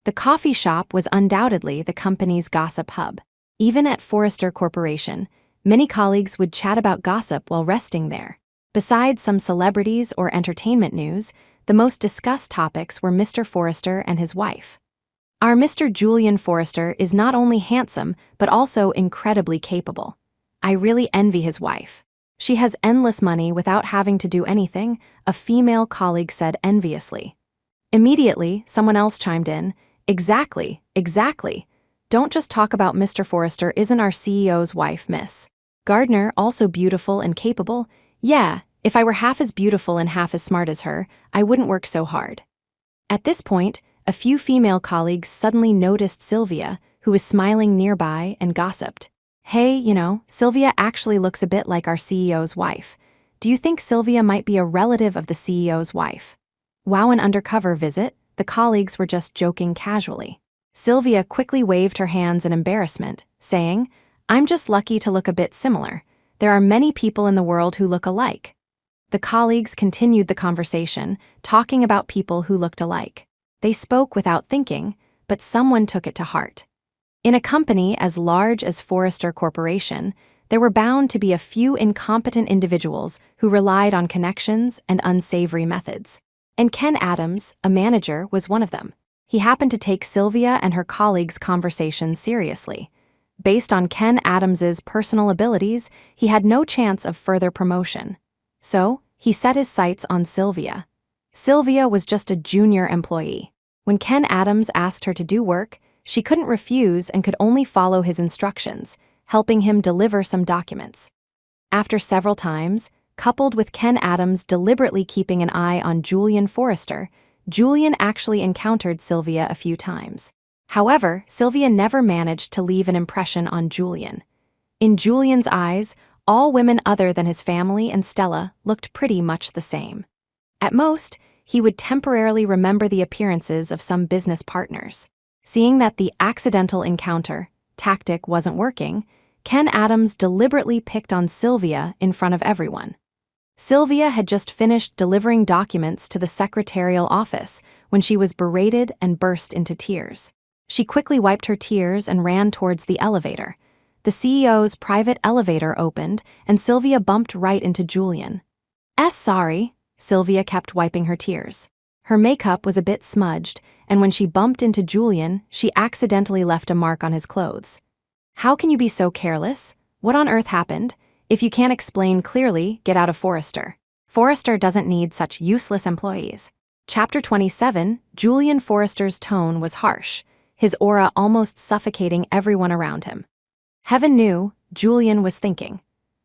The coffee shop was undoubtedly the company's gossip hub. Even at Forrester Corporation, many colleagues would chat about gossip while resting there. Besides some celebrities or entertainment news, the most discussed topics were Mr. Forrester and his wife. Our Mr. Julian Forrester is not only handsome, but also incredibly capable. I really envy his wife. She has endless money without having to do anything, a female colleague said enviously. Immediately, someone else chimed in, Exactly. Don't just talk about Mr. Forrester isn't our CEO's wife, Miss Gardner, also beautiful and capable? Yeah, if I were half as beautiful and half as smart as her, I wouldn't work so hard. At this point, a few female colleagues suddenly noticed Sylvia, who was smiling nearby, and gossiped. Hey, Sylvia actually looks a bit like our CEO's wife. Do you think Sylvia might be a relative of the CEO's wife? Wow, an undercover visit? The colleagues were just joking casually. Sylvia quickly waved her hands in embarrassment, saying, I'm just lucky to look a bit similar. There are many people in the world who look alike. The colleagues continued the conversation, talking about people who looked alike. They spoke without thinking, but someone took it to heart. In a company as large as Forrester Corporation, there were bound to be a few incompetent individuals who relied on connections and unsavory methods. And Ken Adams, a manager, was one of them. He happened to take Sylvia and her colleagues' conversation seriously. Based on Ken Adams's personal abilities, he had no chance of further promotion. So, he set his sights on Sylvia. Sylvia was just a junior employee. When Ken Adams asked her to do work, she couldn't refuse and could only follow his instructions, helping him deliver some documents. After several times, coupled with Ken Adams deliberately keeping an eye on Julian Forrester, Julian actually encountered Sylvia a few times. However, Sylvia never managed to leave an impression on Julian. In Julian's eyes, all women other than his family and Stella looked pretty much the same. At most, he would temporarily remember the appearances of some business partners. Seeing that the accidental encounter tactic wasn't working, Ken Adams deliberately picked on Sylvia in front of everyone. Sylvia had just finished delivering documents to the secretarial office when she was berated and burst into tears. She quickly wiped her tears and ran towards the elevator. The CEO's private elevator opened, and Sylvia bumped right into Julian. Sorry, Sylvia kept wiping her tears. Her makeup was a bit smudged, and when she bumped into Julian, she accidentally left a mark on his clothes. How can you be so careless? What on earth happened? If you can't explain clearly, get out of Forrester. Forrester doesn't need such useless employees. Chapter 27, Julian Forrester's tone was harsh, his aura almost suffocating everyone around him. Heaven knew, Julian was thinking.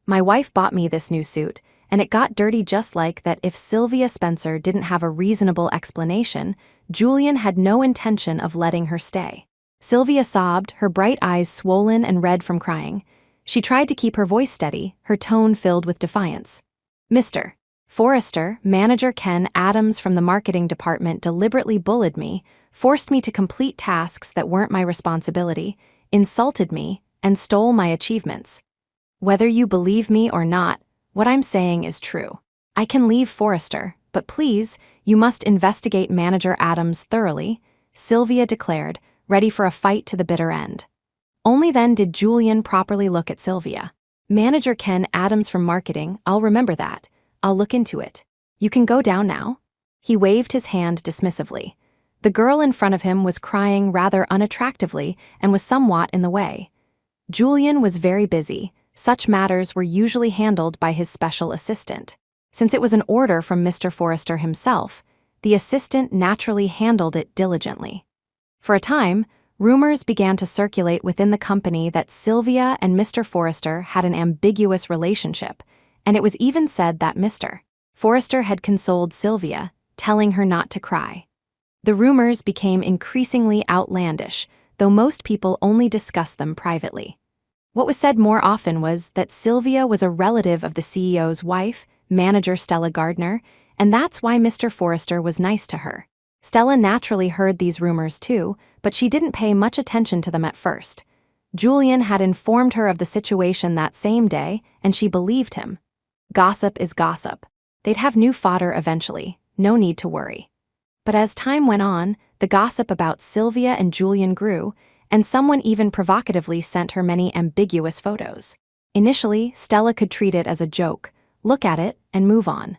My wife bought me this new suit, and it got dirty just like that. If Sylvia Spencer didn't have a reasonable explanation, Julian had no intention of letting her stay. Sylvia sobbed, her bright eyes swollen and red from crying. She tried to keep her voice steady, her tone filled with defiance. Mr. Forrester, manager Ken Adams from the marketing department deliberately bullied me, forced me to complete tasks that weren't my responsibility, insulted me, and stole my achievements. Whether you believe me or not, what I'm saying is true. I can leave Forrester, But please, you must investigate Manager Adams thoroughly, Sylvia declared, ready for a fight to the bitter end. Only then did Julian properly look at Sylvia. Manager Ken Adams from marketing, I'll remember that. I'll look into it. You can go down now. He waved his hand dismissively. The girl in front of him was crying rather unattractively and was somewhat in the way. Julian was very busy. Such matters were usually handled by his special assistant. Since it was an order from Mr. Forrester himself, the assistant naturally handled it diligently. For a time, rumors began to circulate within the company that Sylvia and Mr. Forrester had an ambiguous relationship, and it was even said that Mr. Forrester had consoled Sylvia, telling her not to cry. The rumors became increasingly outlandish, though most people only discussed them privately. What was said more often was that Sylvia was a relative of the CEO's wife, manager Stella Gardner, and that's why Mr. Forrester was nice to her. Stella naturally heard these rumors too, but she didn't pay much attention to them at first. Julian had informed her of the situation that same day, and she believed him. Gossip is gossip. They'd have new fodder eventually, no need to worry. But as time went on, the gossip about Sylvia and Julian grew, and someone even provocatively sent her many ambiguous photos. Initially, Stella could treat it as a joke, look at it, and move on.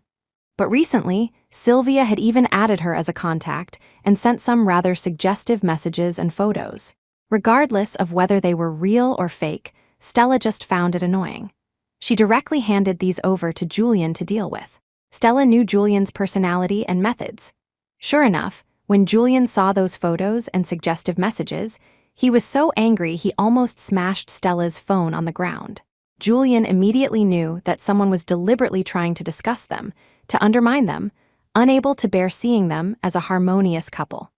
But recently, Sylvia had even added her as a contact and sent some rather suggestive messages and photos. Regardless of whether they were real or fake, Stella just found it annoying. She directly handed these over to Julian to deal with. Stella knew Julian's personality and methods. Sure enough, when Julian saw those photos and suggestive messages, he was so angry he almost smashed Stella's phone on the ground. Julian immediately knew that someone was deliberately trying to discuss them, to undermine them, unable to bear seeing them as a harmonious couple.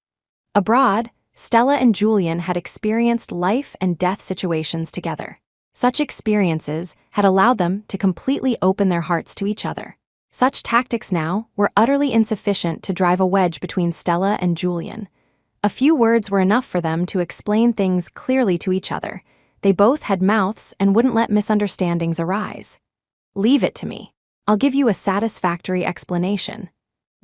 Abroad, Stella and Julian had experienced life and death situations together. Such experiences had allowed them to completely open their hearts to each other. Such tactics now were utterly insufficient to drive a wedge between Stella and Julian. A few words were enough for them to explain things clearly to each other. They both had mouths and wouldn't let misunderstandings arise. Leave it to me. I'll give you a satisfactory explanation.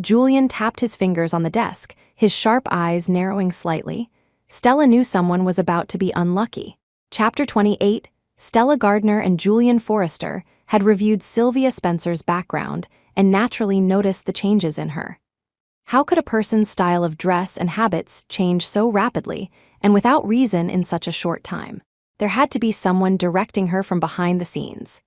Julian tapped his fingers on the desk, his sharp eyes narrowing slightly. Stella knew someone was about to be unlucky. Chapter 28, Stella Gardner and Julian Forrester had reviewed Sylvia Spencer's background and naturally noticed the changes in her. How could a person's style of dress and habits change so rapidly and without reason in such a short time? There had to be someone directing her from behind the scenes.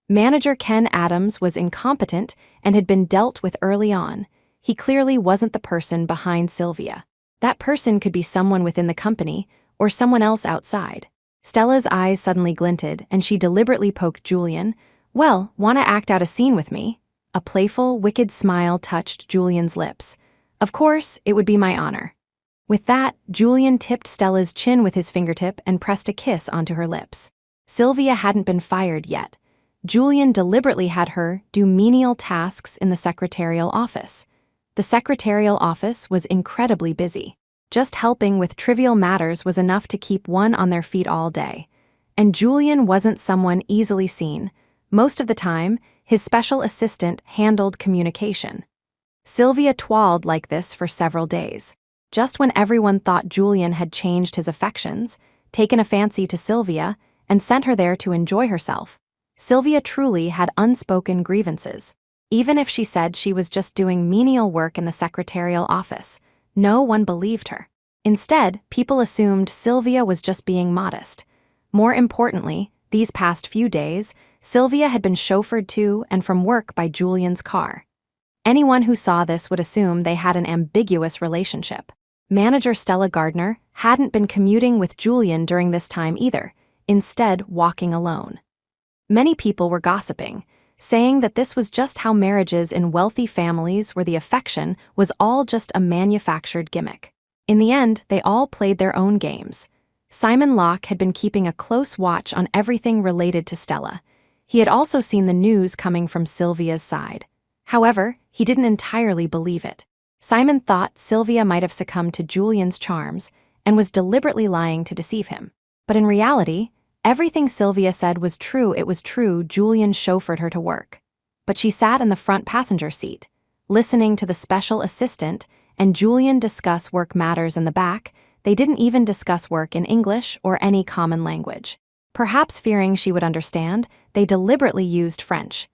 Manager Ken Adams was incompetent and had been dealt with early on. He clearly wasn't the person behind Sylvia. That person could be someone within the company or someone else outside. Stella's eyes suddenly glinted and she deliberately poked Julian. Well, wanna act out a scene with me? A playful, wicked smile touched Julian's lips. Of course, it would be my honor. With that, Julian tipped Stella's chin with his fingertip and pressed a kiss onto her lips. Sylvia hadn't been fired yet. Julian deliberately had her do menial tasks in the secretarial office. The secretarial office was incredibly busy. Just helping with trivial matters was enough to keep one on their feet all day. And Julian wasn't someone easily seen. Most of the time, his special assistant handled communication. Sylvia twalled like this for several days. Just when everyone thought Julian had changed his affections, taken a fancy to Sylvia, and sent her there to enjoy herself, Sylvia truly had unspoken grievances. Even if she said she was just doing menial work in the secretarial office, no one believed her. Instead, people assumed Sylvia was just being modest. More importantly, these past few days, Sylvia had been chauffeured to and from work by Julian's car. Anyone who saw this would assume they had an ambiguous relationship. Manager Stella Gardner hadn't been commuting with Julian during this time either, instead walking alone. Many people were gossiping, saying that this was just how marriages in wealthy families where the affection was all just a manufactured gimmick. In the end, they all played their own games. Simon Locke had been keeping a close watch on everything related to Stella. He had also seen the news coming from Sylvia's side. However, he didn't entirely believe it. Simon thought Sylvia might have succumbed to Julian's charms and was deliberately lying to deceive him. But in reality, everything Sylvia said was true. It was true Julian chauffeured her to work. But she sat in the front passenger seat, listening to the special assistant and Julian discuss work matters in the back. They didn't even discuss work in English or any common language. Perhaps fearing she would understand, they deliberately used French.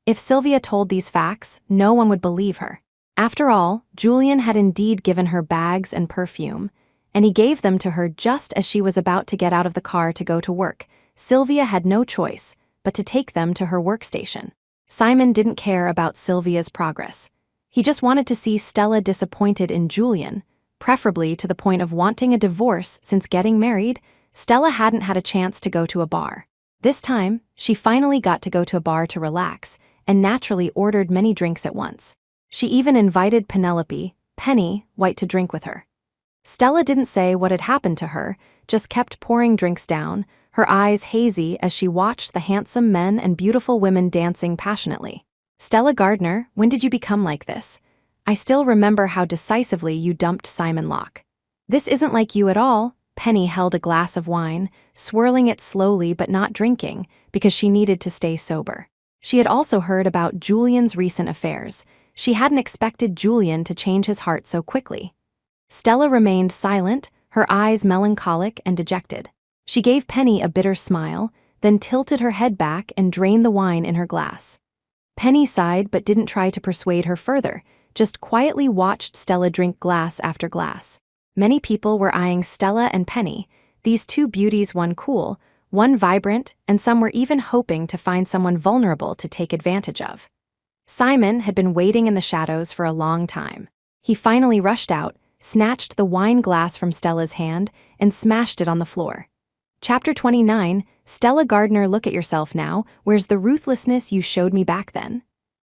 If Sylvia told these facts, no one would believe her. After all, Julian had indeed given her bags and perfume, and he gave them to her just as she was about to get out of the car to go to work. Sylvia had no choice but to take them to her workstation. Simon didn't care about Sylvia's progress. He just wanted to see Stella disappointed in Julian, preferably to the point of wanting a divorce since getting married. Stella hadn't had a chance to go to a bar. This time, she finally got to go to a bar to relax, and naturally ordered many drinks at once. She even invited Penelope, Penny, White to drink with her. Stella didn't say what had happened to her, just kept pouring drinks down, her eyes hazy as she watched the handsome men and beautiful women dancing passionately. Stella Gardner, when did you become like this? I still remember how decisively you dumped Simon Locke. This isn't like you at all. Penny held a glass of wine, swirling it slowly but not drinking, because she needed to stay sober. She had also heard about Julian's recent affairs. She hadn't expected Julian to change his heart so quickly. Stella remained silent, her eyes melancholic and dejected. She gave Penny a bitter smile, then tilted her head back and drained the wine in her glass. Penny sighed but didn't try to persuade her further, just quietly watched Stella drink glass after glass. Many people were eyeing Stella and Penny, these two beauties, one cool, one vibrant, and some were even hoping to find someone vulnerable to take advantage of. Simon had been waiting in the shadows for a long time. He finally rushed out, snatched the wine glass from Stella's hand, and smashed it on the floor. Chapter 29, Stella Gardner, look at yourself now. Where's the ruthlessness you showed me back then?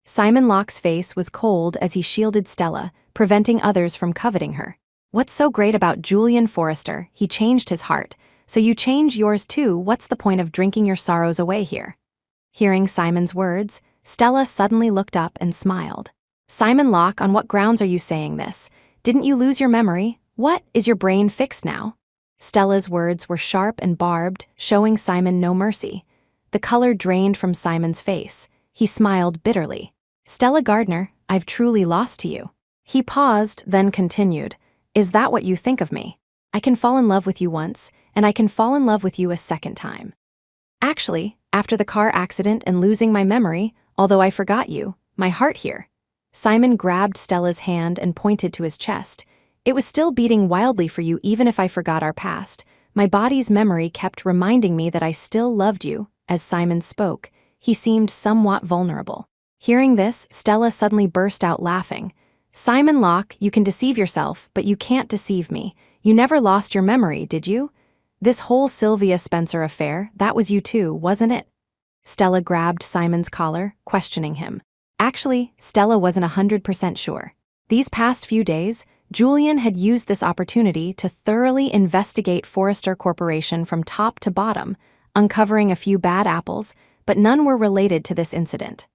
Simon Locke's face was cold as he shielded Stella, preventing others from coveting her. What's so great about Julian Forrester? He changed his heart. So you change yours too. What's the point of drinking your sorrows away here? Hearing Simon's words, Stella suddenly looked up and smiled. Simon Locke, on what grounds are you saying this? Didn't you lose your memory? What, is your brain fixed now? Stella's words were sharp and barbed, showing Simon no mercy. The color drained from Simon's face. He smiled bitterly. Stella Gardner, I've truly lost to you. He paused, then continued. Is that what you think of me? I can fall in love with you once, and I can fall in love with you a second time. Actually, after the car accident and losing my memory, although I forgot you, my heart here. Simon grabbed Stella's hand and pointed to his chest. It was still beating wildly for you even if I forgot our past. My body's memory kept reminding me that I still loved you. As Simon spoke, he seemed somewhat vulnerable. Hearing this, Stella suddenly burst out laughing. Simon Locke, you can deceive yourself, but you can't deceive me. You never lost your memory, did you? This whole Sylvia Spencer affair, that was you too, wasn't it? Stella grabbed Simon's collar, questioning him. Actually, Stella wasn't 100% sure. These past few days, Julian had used this opportunity to thoroughly investigate Forrester Corporation from top to bottom, uncovering a few bad apples, but none were related to this incident.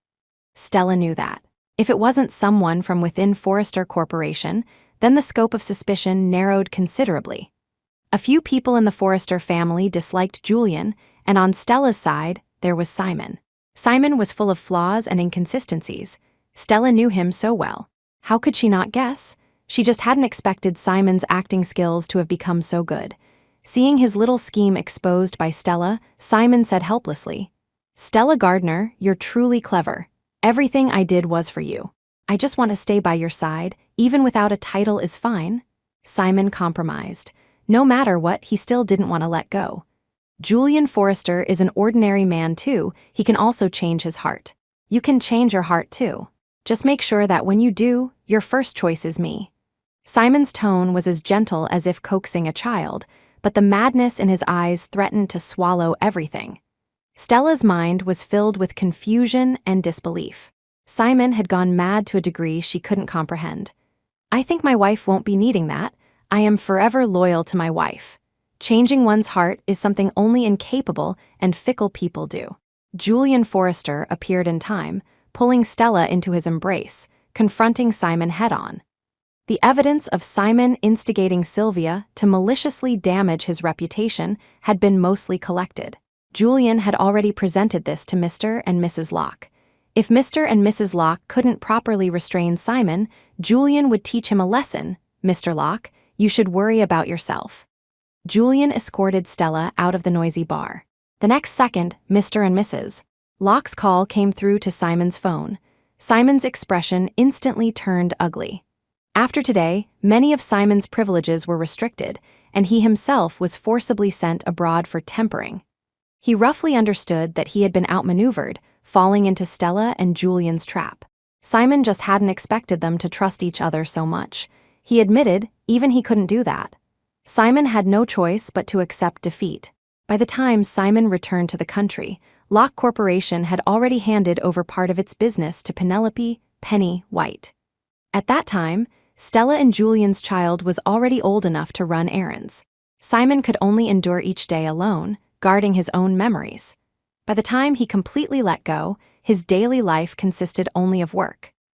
Stella knew that. If it wasn't someone from within Forrester Corporation, then the scope of suspicion narrowed considerably. A few people in the Forrester family disliked Julian, and on Stella's side, there was Simon. Simon was full of flaws and inconsistencies. Stella knew him so well. How could she not guess? She just hadn't expected Simon's acting skills to have become so good. Seeing his little scheme exposed by Stella, Simon said helplessly, Stella Gardner, you're truly clever. Everything I did was for you. I just want to stay by your side, even without a title is fine. Simon compromised. No matter what, he still didn't want to let go. Julian Forrester is an ordinary man too. He can also change his heart. You can change your heart too. Just make sure that when you do, your first choice is me. Simon's tone was as gentle as if coaxing a child, but the madness in his eyes threatened to swallow everything. Stella's mind was filled with confusion and disbelief. Simon had gone mad to a degree she couldn't comprehend. I think my wife won't be needing that. I am forever loyal to my wife. Changing one's heart is something only incapable and fickle people do. Julian Forrester appeared in time, pulling Stella into his embrace, confronting Simon head-on. The evidence of Simon instigating Sylvia to maliciously damage his reputation had been mostly collected. Julian had already presented this to Mr. and Mrs. Locke. If Mr. and Mrs. Locke couldn't properly restrain Simon, Julian would teach him a lesson. Mr. Locke, you should worry about yourself. Julian escorted Stella out of the noisy bar. The next second, Mr. and Mrs. Locke's call came through to Simon's phone. Simon's expression instantly turned ugly. After today, many of Simon's privileges were restricted, and he himself was forcibly sent abroad for tempering. He roughly understood that he had been outmaneuvered, falling into Stella and Julian's trap. Simon just hadn't expected them to trust each other so much. He admitted even he couldn't do that. Simon had no choice but to accept defeat. By the time Simon returned to the country, Locke Corporation had already handed over part of its business to Penelope "Penny" White. At that time, Stella and Julian's child was already old enough to run errands. Simon could only endure each day alone, guarding his own memories. By the time he completely let go, his daily life consisted only of work.